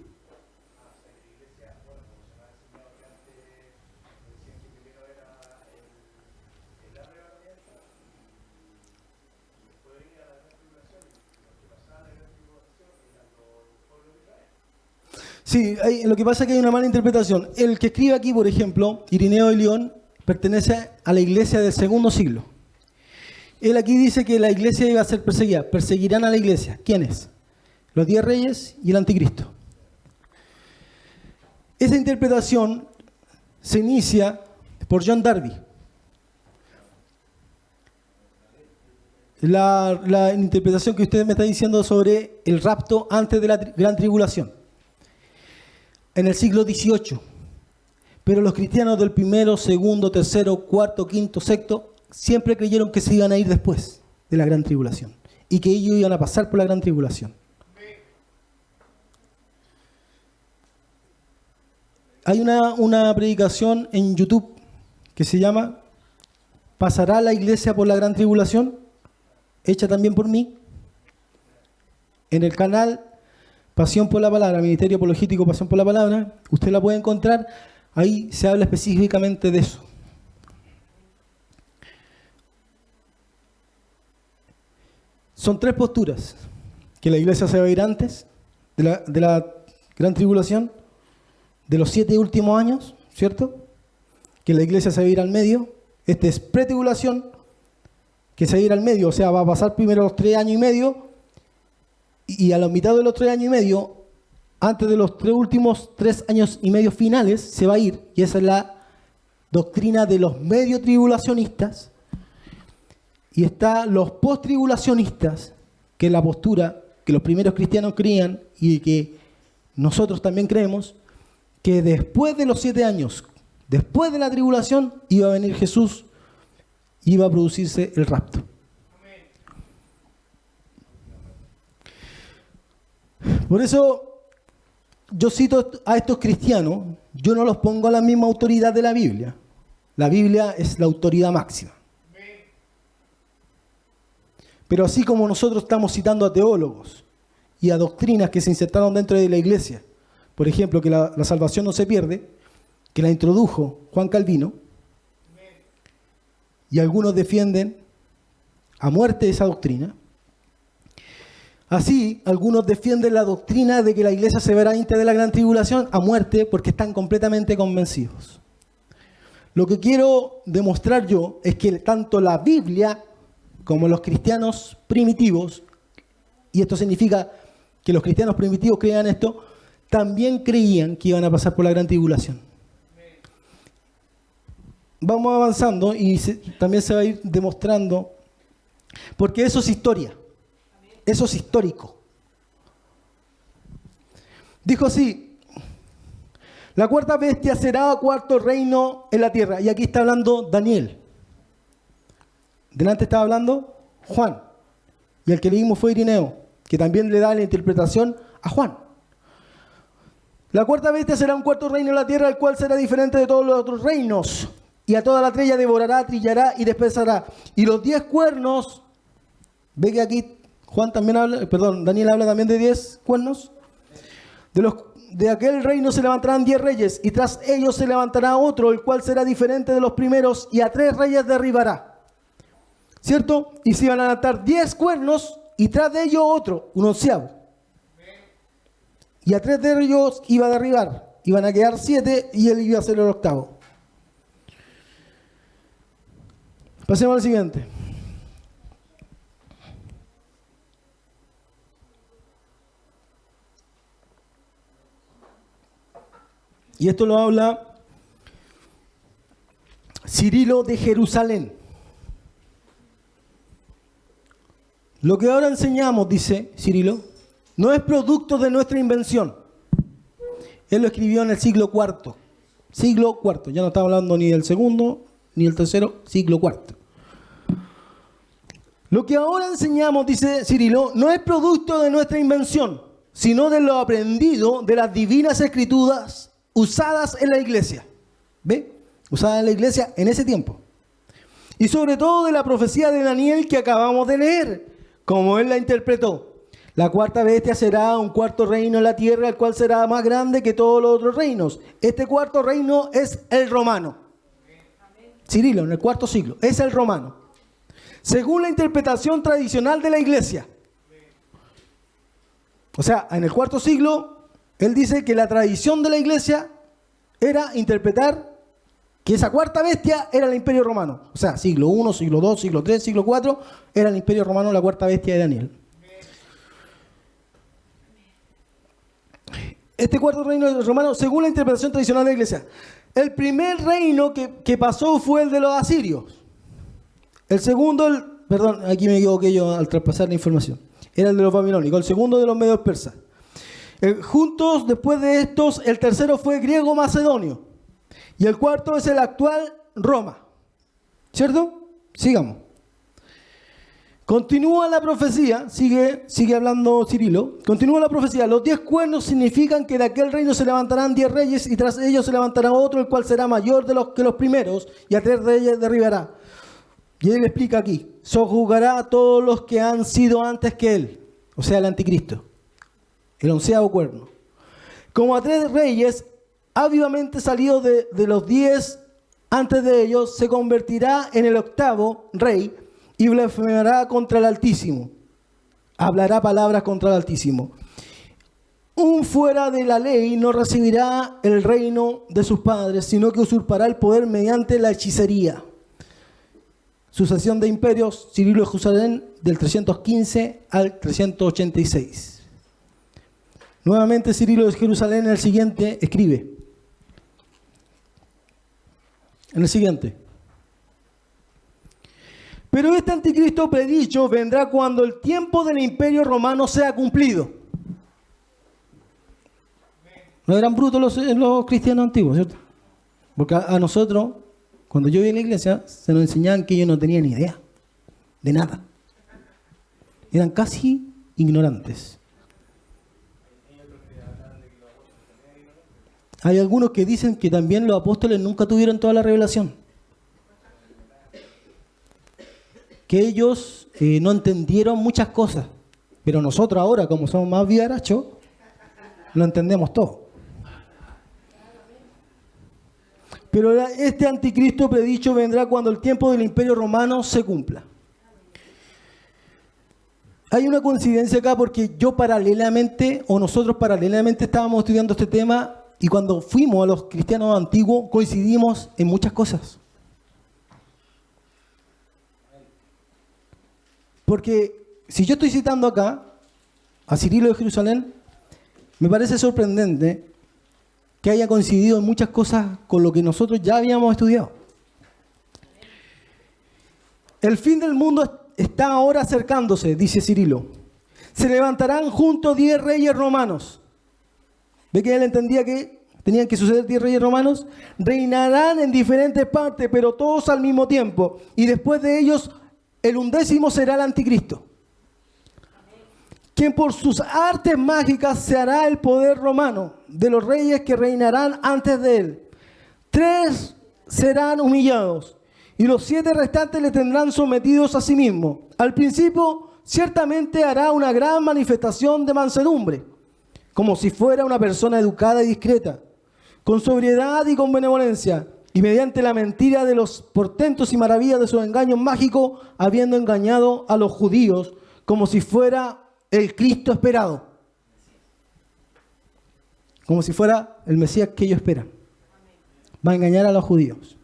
Sí, lo que pasa es que hay una mala interpretación. El que escribe aquí, por ejemplo, Irineo de León, pertenece a la iglesia del segundo siglo. Él aquí dice que la iglesia iba a ser perseguida. Perseguirán a la iglesia. ¿Quiénes? Los 10 reyes y el anticristo. Esa interpretación se inicia por John Darby. La interpretación que usted me está diciendo sobre el rapto antes de la gran tribulación. En el siglo XVIII. Pero los cristianos del primero, segundo, tercero, cuarto, quinto, sexto, siempre creyeron que se iban a ir después de la gran tribulación. Y que ellos iban a pasar por la gran tribulación. Hay una predicación en YouTube que se llama ¿Pasará la iglesia por la gran tribulación? Hecha también por mí. En el canal Pasión por la Palabra, Ministerio Apologético Pasión por la Palabra, usted la puede encontrar. Ahí se habla específicamente de eso. Son 3 posturas. Que la iglesia se va a ir antes de la gran tribulación, de los 7 últimos años, ¿cierto? Que la iglesia se va a ir al medio. Este es pretribulación, que se va a ir al medio, o sea, va a pasar primero los 3 años y medio, y a la mitad de los 3 años y medio, antes de los últimos 3 años y medio finales, se va a ir, y esa es la doctrina de los medio tribulacionistas. Y está los post-tribulacionistas, que es la postura que los primeros cristianos creían y que nosotros también creemos, que después de los 7 años, después de la tribulación, iba a venir Jesús, iba a producirse el rapto. Por eso yo cito a estos cristianos, yo no los pongo a la misma autoridad de la Biblia. La Biblia es la autoridad máxima. Pero así como nosotros estamos citando a teólogos y a doctrinas que se insertaron dentro de la iglesia, por ejemplo, que la salvación no se pierde, que la introdujo Juan Calvino, y algunos defienden a muerte esa doctrina. Así, algunos defienden la doctrina de que la iglesia se verá antes de la gran tribulación a muerte porque están completamente convencidos. Lo que quiero demostrar yo es que tanto la Biblia como los cristianos primitivos, y esto significa que los cristianos primitivos creían esto, también creían que iban a pasar por la gran tribulación. Vamos avanzando y también se va a ir demostrando, porque eso es historia, eso es histórico. Dijo así: la cuarta bestia será cuarto reino en la tierra. Y aquí está hablando Daniel. Delante estaba hablando Juan. Y el que leímos fue Irineo, que también le da la interpretación a Juan. La cuarta bestia será un cuarto reino en la tierra, el cual será diferente de todos los otros reinos. Y a toda la trella devorará, trillará y despedazará. Y los 10 cuernos, ve que aquí Juan también habla, Daniel habla también de 10 cuernos. De aquel reino se levantarán 10 reyes, y tras ellos se levantará otro, el cual será diferente de los primeros, y a 3 reyes derribará. ¿Cierto? Y se iban a levantar 10 cuernos, y tras de ellos otro, un onceavo. Y a 3 de ellos iba a derribar. Iban a quedar 7, y él iba a ser el octavo. Pasemos al siguiente. Y esto lo habla Cirilo de Jerusalén. Lo que ahora enseñamos, dice Cirilo, no es producto de nuestra invención. Él lo escribió en el siglo IV. Siglo IV. Ya no estaba hablando ni del segundo ni del tercero, siglo IV. Lo que ahora enseñamos, dice Cirilo, no es producto de nuestra invención, sino de lo aprendido de las divinas escrituras usadas en la iglesia. ¿Ve? Usadas en la iglesia en ese tiempo. Y sobre todo de la profecía de Daniel que acabamos de leer, como él la interpretó. La cuarta bestia será un cuarto reino en la tierra, el cual será más grande que todos los otros reinos. Este cuarto reino es el romano. Cirilo, en el IV siglo, es el romano. Según la interpretación tradicional de la iglesia. O sea, en el IV siglo, Él dice que la tradición de la iglesia era interpretar que esa cuarta bestia era el Imperio Romano. O sea, siglo I, siglo II, siglo III, siglo IV, era el Imperio Romano, la cuarta bestia de Daniel. Este cuarto reino romano, según la interpretación tradicional de la iglesia, el primer reino que pasó fue el de los asirios. El segundo, perdón, aquí me equivoqué yo al traspasar la información. Era el de los babilónicos, el segundo de los medios persas. Juntos, después de estos, el tercero fue griego macedonio. Y el cuarto es el actual Roma. ¿Cierto? Sigamos. Continúa la profecía, sigue hablando Cirilo. Continúa la profecía. Los 10 cuernos significan que de aquel reino se levantarán 10 reyes y tras ellos se levantará otro, el cual será mayor que los primeros, y a 3 reyes derribará. Y él explica aquí: sojuzgará a todos los que han sido antes que él, o sea, el anticristo, el 11º cuerno. Como a 3 reyes ha vivamente salido de los 10 antes de ellos, se convertirá en el 8º rey y blasfemará contra el Altísimo. Hablará palabras contra el Altísimo. Un fuera de la ley no recibirá el reino de sus padres, sino que usurpará el poder mediante la hechicería. Sucesión de imperios, Cirilo de Jerusalén, del 315 al 386. Nuevamente Cirilo de Jerusalén en el siguiente escribe. En el siguiente. Pero este anticristo predicho vendrá cuando el tiempo del imperio romano sea cumplido. No eran brutos los cristianos antiguos, ¿cierto? Porque a nosotros, cuando yo iba a la iglesia, se nos enseñaban que ellos no tenían ni idea de nada. Eran casi ignorantes. Hay algunos que dicen que también los apóstoles nunca tuvieron toda la revelación. Que ellos no entendieron muchas cosas. Pero nosotros ahora, como somos más vivarachos, lo entendemos todo. Pero este anticristo predicho vendrá cuando el tiempo del imperio romano se cumpla. Hay una coincidencia acá porque nosotros paralelamente estábamos estudiando este tema. Y cuando fuimos a los cristianos antiguos, coincidimos en muchas cosas. Porque si yo estoy citando acá a Cirilo de Jerusalén, me parece sorprendente que haya coincidido en muchas cosas con lo que nosotros ya habíamos estudiado. El fin del mundo está ahora acercándose, dice Cirilo. Se levantarán juntos 10 reyes romanos. ¿Ve que él entendía que tenían que suceder 10 reyes romanos? Reinarán en diferentes partes, pero todos al mismo tiempo. Y después de ellos, el 11º será el anticristo. Quien por sus artes mágicas se hará el poder romano de los reyes que reinarán antes de él. 3 serán humillados y los 7 restantes le tendrán sometidos a sí mismo. Al principio, ciertamente hará una gran manifestación de mansedumbre, como si fuera una persona educada y discreta, con sobriedad y con benevolencia, y mediante la mentira de los portentos y maravillas de sus engaños mágicos, habiendo engañado a los judíos, como si fuera el Cristo esperado. Como si fuera el Mesías que ellos esperan. Va a engañar a los judíos.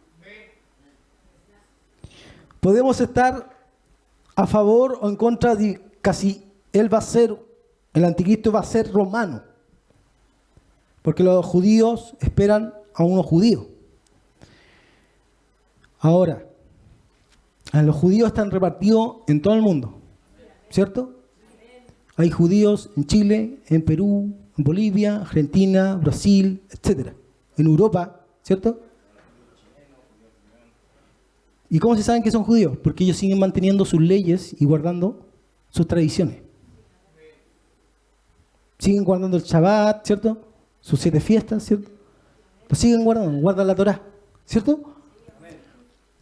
Podemos estar a favor o en contra de casi él va a ser, el anticristo va a ser romano. Porque los judíos esperan a unos judíos. Ahora, los judíos están repartidos en todo el mundo, ¿cierto? Hay judíos en Chile, en Perú, en Bolivia, Argentina, Brasil, etc. En Europa, ¿cierto? ¿Y cómo se saben que son judíos? Porque ellos siguen manteniendo sus leyes y guardando sus tradiciones. Siguen guardando el Shabbat, ¿cierto? Sus 7 fiestas, ¿cierto? Lo siguen guardando, guardan la Torá, ¿cierto?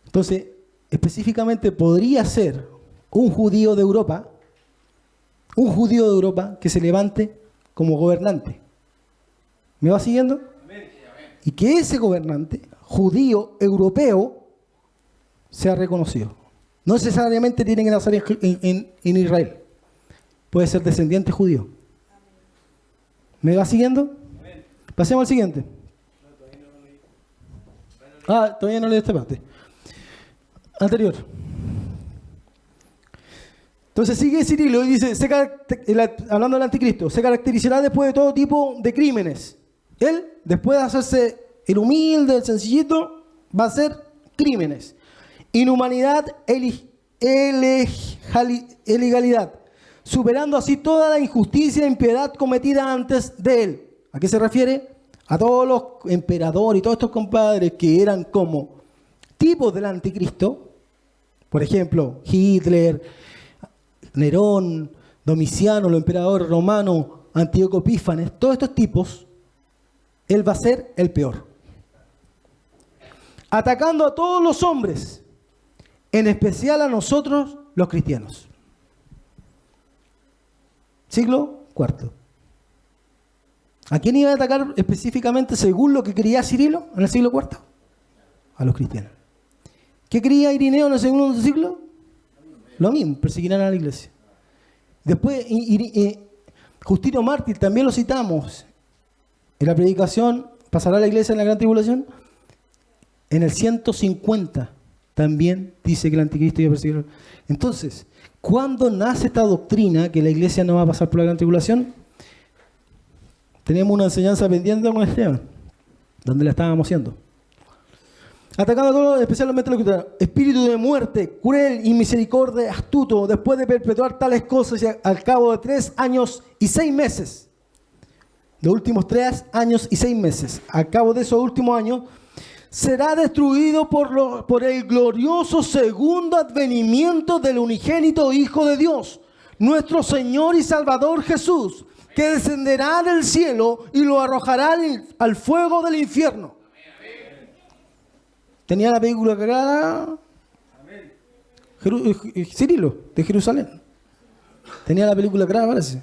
Entonces, específicamente podría ser un judío de Europa que se levante como gobernante. ¿Me va siguiendo? Y que ese gobernante, judío, europeo, sea reconocido. No necesariamente tiene que nacer en Israel. Puede ser descendiente judío. ¿Me va siguiendo? Pasemos al siguiente. Todavía no leí esta parte. Anterior. Entonces sigue Cirilo y dice, hablando del anticristo, se caracterizará después de todo tipo de crímenes. Él, después de hacerse el humilde, el sencillito, va a hacer crímenes. Inhumanidad ilegalidad, superando así toda la injusticia e impiedad cometida antes de él. ¿A qué se refiere? A todos los emperadores y todos estos compadres que eran como tipos del anticristo. Por ejemplo, Hitler, Nerón, Domiciano, los emperadores romanos, Antíoco Epífanes, todos estos tipos, él va a ser el peor. Atacando a todos los hombres, en especial a nosotros los cristianos. Siglo IV. ¿A quién iba a atacar específicamente según lo que creía Cirilo en el siglo IV? A los cristianos. ¿Qué creía Irineo en el segundo siglo? Lo mismo, perseguirán a la iglesia. Después, Justino Mártir, también lo citamos. En la predicación, ¿pasará la iglesia en la gran tribulación? En el 150 también dice que el anticristo iba a perseguir. Entonces, ¿cuándo nace esta doctrina que la iglesia no va a pasar por la gran tribulación? Tenemos una enseñanza pendiente con Esteban, donde la estábamos haciendo. Atacando a todos, especialmente los cristianos. Espíritu de muerte, cruel y misericordia, astuto, después de perpetuar tales cosas y al cabo de 3 años y 6 meses. Los últimos 3 años y 6 meses. Al cabo de esos últimos años, será destruido por el glorioso segundo advenimiento del unigénito Hijo de Dios, nuestro Señor y Salvador Jesús, que descenderá del cielo y lo arrojará al fuego del infierno. Tenía la película clara Cirilo, de Jerusalén. Tenía la película clara, parece.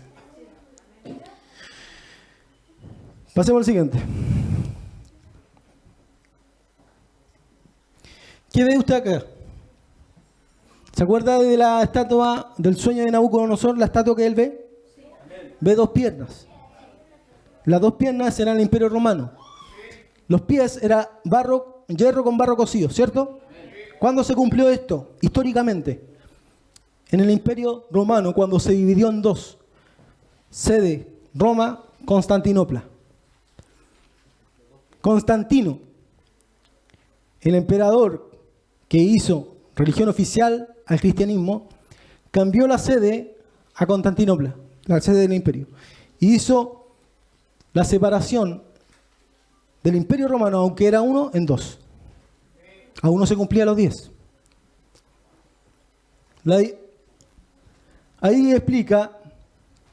Pasemos al siguiente. ¿Qué ve usted acá? ¿Se acuerda de la estatua del sueño de Nabucodonosor, la estatua que él ve? Ve 2 piernas. Las 2 piernas eran el Imperio Romano. Los pies era hierro con barro cocido, ¿cierto? ¿Cuándo se cumplió esto? Históricamente. En el Imperio Romano, cuando se dividió en 2. Sede, Roma, Constantinopla. Constantino, el emperador que hizo religión oficial al cristianismo, cambió la sede a Constantinopla, la sede del imperio, y hizo la separación del imperio romano, aunque era uno, en 2. A uno se cumplía los 10. Ahí explica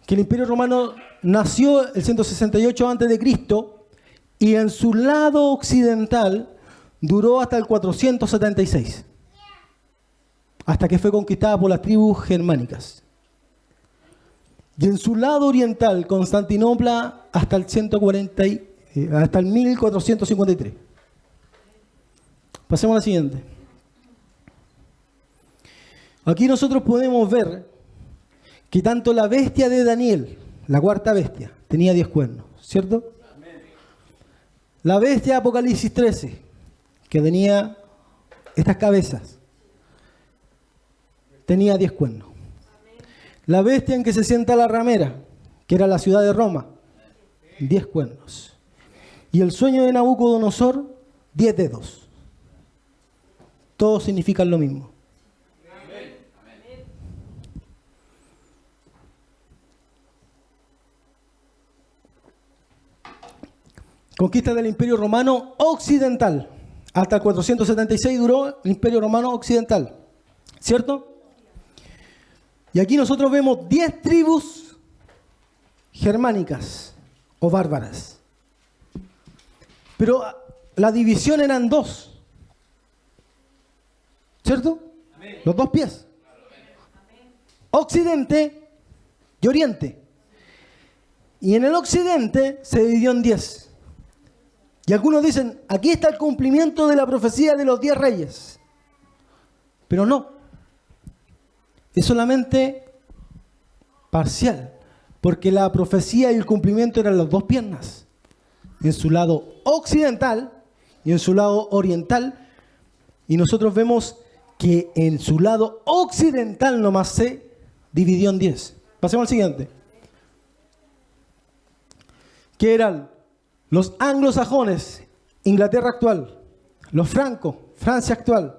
que el imperio romano nació el 168 a.C. y en su lado occidental duró hasta el 476, hasta que fue conquistada por las tribus germánicas. Y en su lado oriental, Constantinopla, hasta el 1453. Pasemos a la siguiente. Aquí nosotros podemos ver que tanto la bestia de Daniel, la 4ª bestia, tenía 10 cuernos, ¿cierto? La bestia de Apocalipsis 13, que tenía estas cabezas, tenía 10 cuernos. La bestia en que se sienta la ramera, que era la ciudad de Roma, 10 cuernos. Y el sueño de Nabucodonosor, 10 dedos. Todos significan lo mismo. Conquista del Imperio Romano Occidental. Hasta el 476 duró el Imperio Romano Occidental. ¿Cierto? Y aquí nosotros vemos 10 tribus germánicas o bárbaras. Pero la división eran 2. ¿Cierto? Los 2 pies. Occidente y Oriente. Y en el Occidente se dividió en 10. Y algunos dicen, aquí está el cumplimiento de la profecía de los 10 reyes. Pero no. Es solamente parcial. Porque la profecía y el cumplimiento eran las 2 piernas. en su lado occidental y en su lado oriental. Y nosotros vemos que en su lado occidental nomás se dividió en 10. Pasemos al siguiente. Que eran los anglosajones, Inglaterra actual, los francos, Francia actual,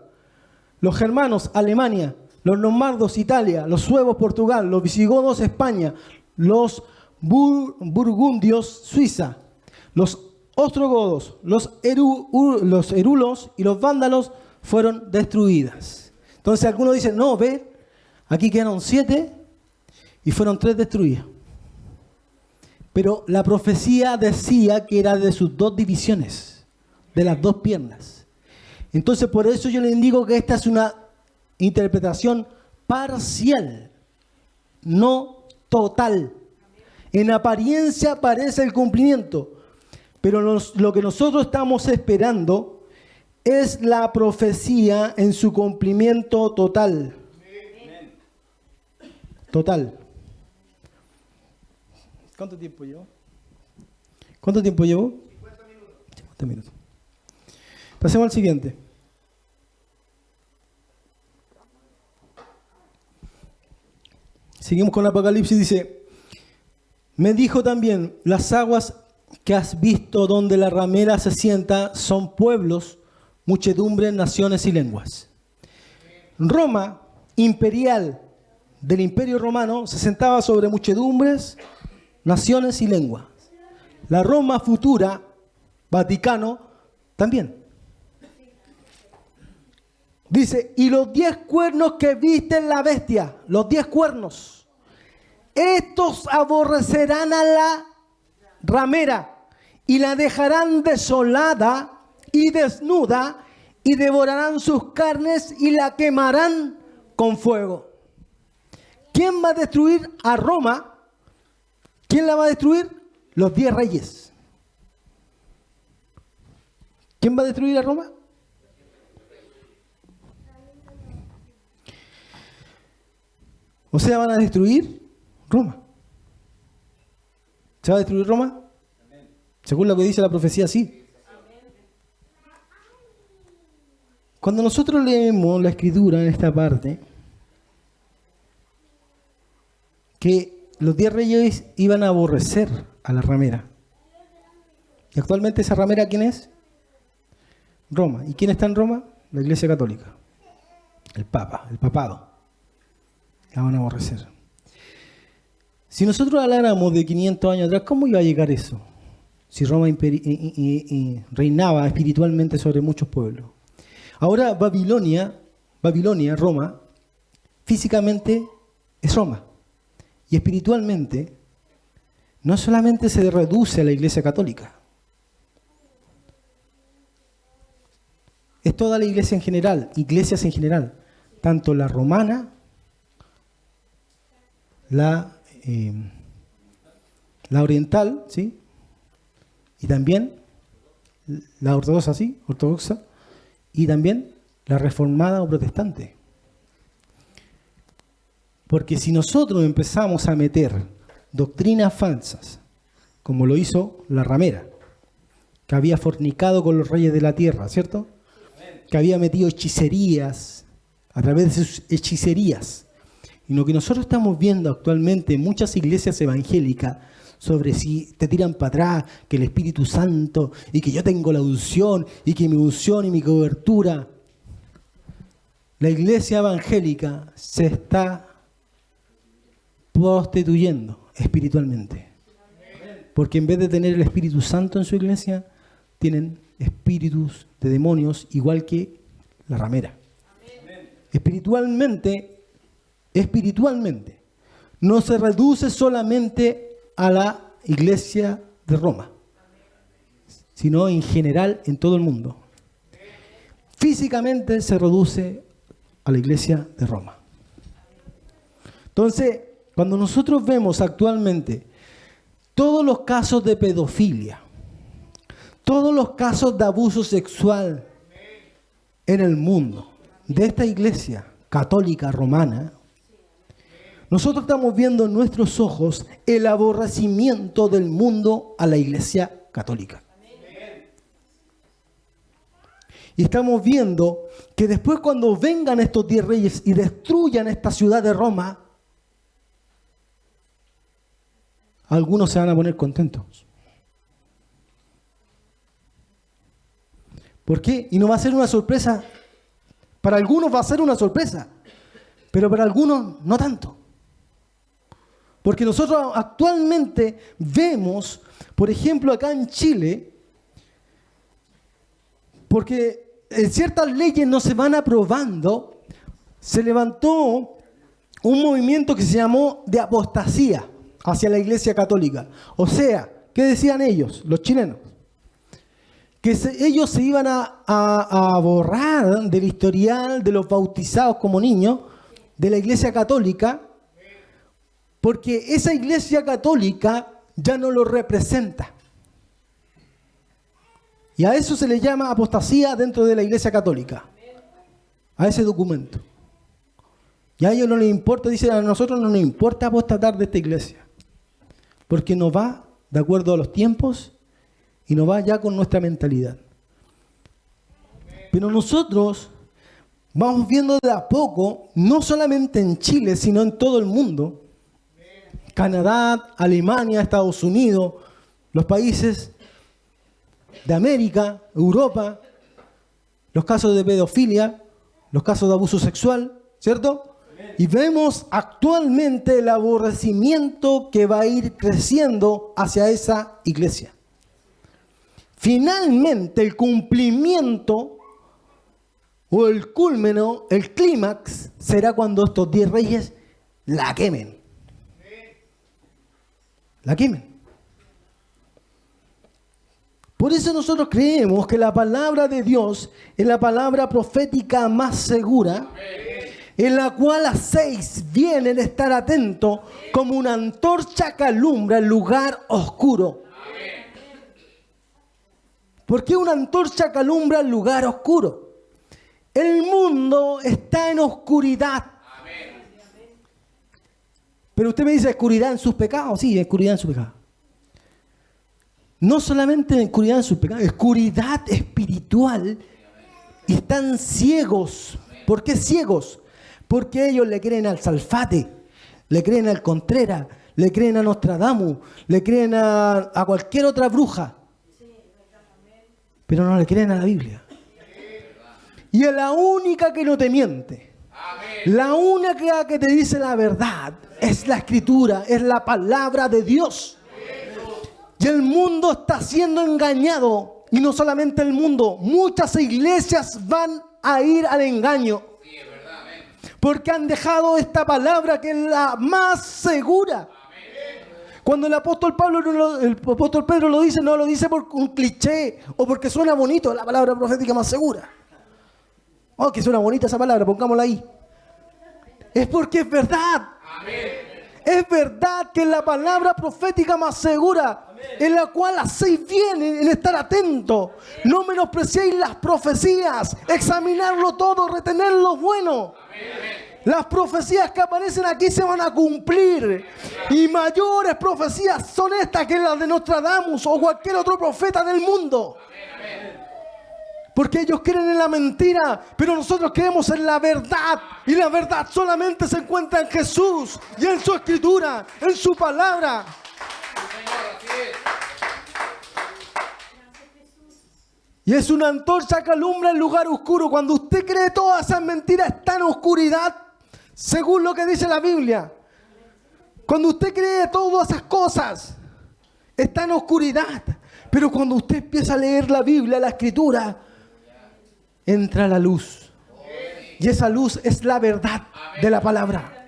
los germanos, Alemania, los lombardos, Italia, los suevos, Portugal, los visigodos, España, los burgundios, Suiza, los ostrogodos, los erulos y los vándalos fueron destruidas. Entonces algunos dicen, no, ve, aquí quedaron 7 y fueron 3 destruidas. Pero la profecía decía que era de sus 2 divisiones, de las 2 piernas. Entonces por eso yo les digo que esta es una interpretación parcial, no total. En apariencia parece el cumplimiento, pero lo que nosotros estamos esperando es la profecía en su cumplimiento total. Total. ¿Cuánto tiempo llevo? ¿Cuánto tiempo llevo? 50 minutos. Pasemos al siguiente. Seguimos con Apocalipsis, dice, me dijo también, las aguas que has visto donde la ramera se sienta son pueblos, muchedumbres, naciones y lenguas. Roma imperial del Imperio Romano se sentaba sobre muchedumbres, naciones y lenguas. La Roma futura, Vaticano, también. Dice, y los 10 cuernos que viste en la bestia, los 10 cuernos, estos aborrecerán a la ramera y la dejarán desolada y desnuda y devorarán sus carnes y la quemarán con fuego. ¿Quién va a destruir a Roma? ¿Quién la va a destruir? Los 10 reyes. ¿Quién va a destruir a Roma? O sea, van a destruir Roma. ¿Se va a destruir Roma? Según lo que dice la profecía, sí. Cuando nosotros leemos la escritura en esta parte, que los 10 reyes iban a aborrecer a la ramera. Y actualmente esa ramera, ¿quién es? Roma. ¿Y quién está en Roma? La Iglesia Católica. El Papa, el papado. La van a aborrecer. Si nosotros habláramos de 500 años atrás, ¿cómo iba a llegar eso? Si Roma reinaba espiritualmente sobre muchos pueblos. Ahora Babilonia, Roma, físicamente es Roma. Y espiritualmente, no solamente se reduce a la Iglesia Católica. Es toda la iglesia en general, iglesias en general. Tanto la romana, la oriental, ¿sí? Y también la ortodoxa, ¿sí? Ortodoxa. Y también la reformada o protestante. Porque si nosotros empezamos a meter doctrinas falsas, como lo hizo la ramera, que había fornicado con los reyes de la tierra, ¿cierto? Que había metido hechicerías, a través de sus hechicerías. Y lo que nosotros estamos viendo actualmente en muchas iglesias evangélicas, sobre si te tiran para atrás, que el Espíritu Santo, y que yo tengo la unción, y que mi unción y mi cobertura. La iglesia evangélica se está prostituyendo espiritualmente. Porque en vez de tener el Espíritu Santo en su iglesia, tienen espíritus de demonios, igual que la ramera. Espiritualmente, no se reduce solamente a la iglesia de Roma, sino en general en todo el mundo. Físicamente se reduce a la iglesia de Roma. Entonces, cuando nosotros vemos actualmente todos los casos de pedofilia, todos los casos de abuso sexual en el mundo, de esta iglesia católica romana, nosotros estamos viendo en nuestros ojos el aborrecimiento del mundo a la iglesia católica. Y estamos viendo que después cuando vengan estos 10 reyes y destruyan esta ciudad de Roma, algunos se van a poner contentos. ¿Por qué? Y no va a ser una sorpresa. Para algunos va a ser una sorpresa, pero para algunos no tanto. Porque nosotros actualmente vemos, por ejemplo, acá en Chile, porque ciertas leyes no se van aprobando, se levantó un movimiento que se llamó de apostasía hacia la Iglesia Católica. O sea, ¿qué decían ellos, los chilenos? Que ellos se iban a borrar del historial de los bautizados como niños de la Iglesia Católica, porque esa Iglesia Católica ya no lo representa. Y a eso se le llama apostasía dentro de la Iglesia Católica, a ese documento. Y a ellos no les importa, dicen, a nosotros no nos importa apostatar de esta iglesia, porque no va de acuerdo a los tiempos y no va ya con nuestra mentalidad. Pero nosotros vamos viendo de a poco, no solamente en Chile, sino en todo el mundo, Canadá, Alemania, Estados Unidos, los países de América, Europa, los casos de pedofilia, los casos de abuso sexual, ¿cierto? Y vemos actualmente el aborrecimiento que va a ir creciendo hacia esa iglesia. Finalmente, el cumplimiento o el culmino, el clímax, será cuando estos 10 reyes la quemen. La quemen. Por eso nosotros creemos que la palabra de Dios es la palabra profética más segura, en la cual hacéis bien en estar atento como una antorcha que alumbra el lugar oscuro. ¿Por qué una antorcha que alumbra el lugar oscuro? El mundo está en oscuridad. Pero usted me dice, ¿oscuridad en sus pecados? Sí, oscuridad en sus pecados. No solamente en oscuridad en sus pecados, oscuridad espiritual. Y están ciegos. ¿Por qué ciegos? Porque ellos le creen al Salfate, le creen al Contreras, le creen a Nostradamus, le creen a cualquier otra bruja. Pero no le creen a la Biblia. Y es la única que no te miente. La única que te dice la verdad es la Escritura, es la palabra de Dios. Y el mundo está siendo engañado. Y no solamente el mundo, muchas iglesias van a ir al engaño. Porque han dejado esta palabra que es la más segura. Cuando el apóstol Pedro lo dice, no lo dice por un cliché o porque suena bonito, la palabra profética más segura. Oh, que suena bonita esa palabra, pongámosla ahí. Es porque es verdad. Amén. Es verdad que es la palabra profética más segura, amén, en la cual hacéis bien en estar atento. No menospreciéis las profecías, examinarlo todo, retener lo bueno. Amén. Las profecías que aparecen aquí se van a cumplir. Y mayores profecías son estas que las de Nostradamus o cualquier otro profeta del mundo. Porque ellos creen en la mentira, pero nosotros creemos en la verdad. Y la verdad solamente se encuentra en Jesús y en su Escritura, en su palabra. Y es una antorcha que alumbra el lugar oscuro. Cuando usted cree todas esas mentiras, está en oscuridad, según lo que dice la Biblia. Cuando usted cree todas esas cosas, está en oscuridad. Pero cuando usted empieza a leer la Biblia, la Escritura, entra la luz. Y esa luz es la verdad de la palabra.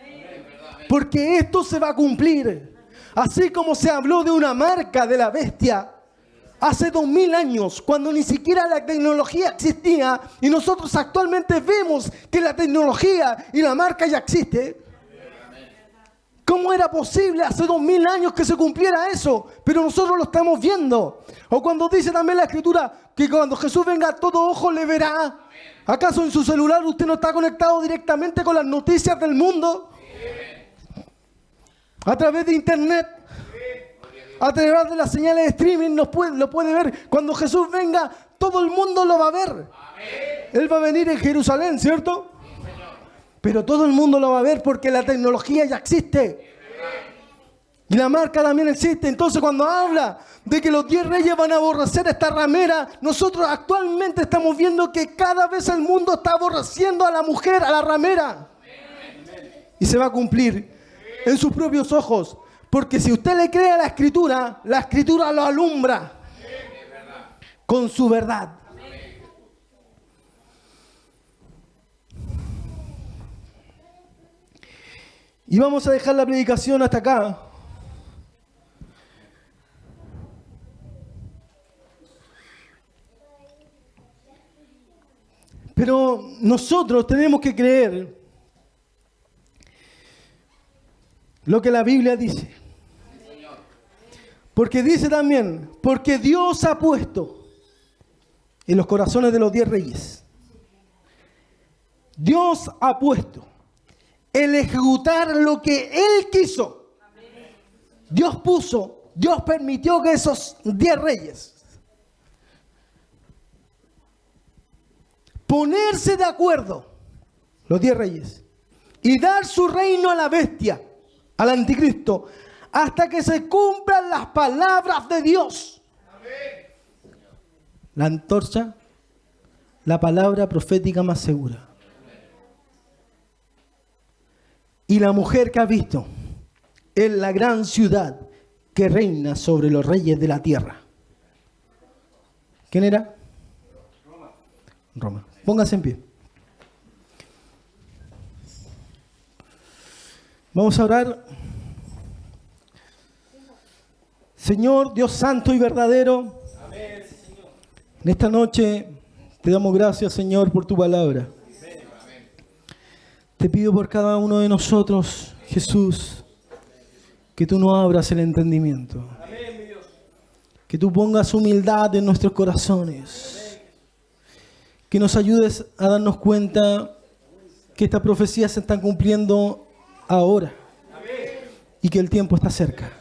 Porque esto se va a cumplir. Así como se habló de una marca de la bestia hace 2000 años, cuando ni siquiera la tecnología existía, y nosotros actualmente vemos que la tecnología y la marca ya existe. ¿Cómo era posible hace 2000 años que se cumpliera eso? Pero nosotros lo estamos viendo. O cuando dice también la Escritura que cuando Jesús venga todo ojo le verá. ¿Acaso en su celular usted no está conectado directamente con las noticias del mundo? A través de internet, a través de las señales de streaming lo puede ver. Cuando Jesús venga todo el mundo lo va a ver. Él va a venir en Jerusalén, ¿cierto? Pero todo el mundo lo va a ver porque la tecnología ya existe. Y la marca también existe. Entonces cuando habla de que los 10 reyes van a aborrecer esta ramera, nosotros actualmente estamos viendo que cada vez el mundo está aborreciendo a la mujer, a la ramera. Y se va a cumplir en sus propios ojos. Porque si usted le cree a la Escritura lo alumbra con su verdad. Y vamos a dejar la predicación hasta acá. Pero nosotros tenemos que creer lo que la Biblia dice. Porque dice también, porque Dios ha puesto en los corazones de los 10 reyes. Dios ha puesto el ejecutar lo que Él quiso. Dios permitió que esos 10 reyes ponerse de acuerdo, los 10 reyes, y dar su reino a la bestia, al anticristo, hasta que se cumplan las palabras de Dios. La antorcha, la palabra profética más segura. Y la mujer que ha visto es la gran ciudad que reina sobre los reyes de la tierra. ¿Quién era? Roma. Pónganse en pie. Vamos a orar. Señor, Dios santo y verdadero, en esta noche te damos gracias, Señor, por tu palabra. Te pido por cada uno de nosotros, Jesús, que tú nos abras el entendimiento. Que tú pongas humildad en nuestros corazones. Que nos ayudes a darnos cuenta que estas profecías se están cumpliendo ahora. Y que el tiempo está cerca.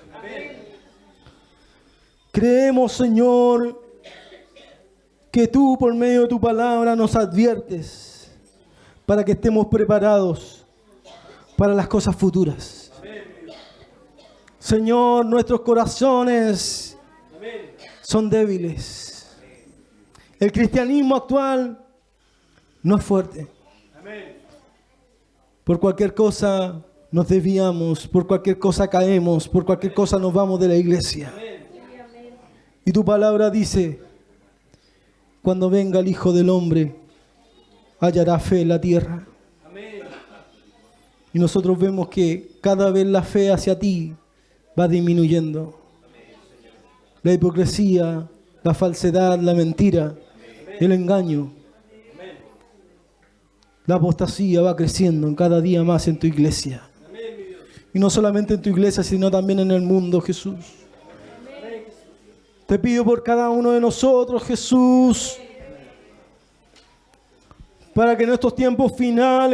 Creemos, Señor, que tú por medio de tu palabra nos adviertes para que estemos preparados para las cosas futuras. Señor, nuestros corazones son débiles. El cristianismo actual no es fuerte. Por cualquier cosa nos desviamos, por cualquier cosa caemos, por cualquier cosa nos vamos de la iglesia. Y tu palabra dice, cuando venga el Hijo del Hombre, hallará fe en la tierra. Y nosotros vemos que cada vez la fe hacia ti va disminuyendo. La hipocresía, la falsedad, la mentira, el engaño, la apostasía va creciendo en cada día más en tu iglesia. Y no solamente en tu iglesia, sino también en el mundo, Jesús. Te pido por cada uno de nosotros, Jesús, para que en estos tiempos finales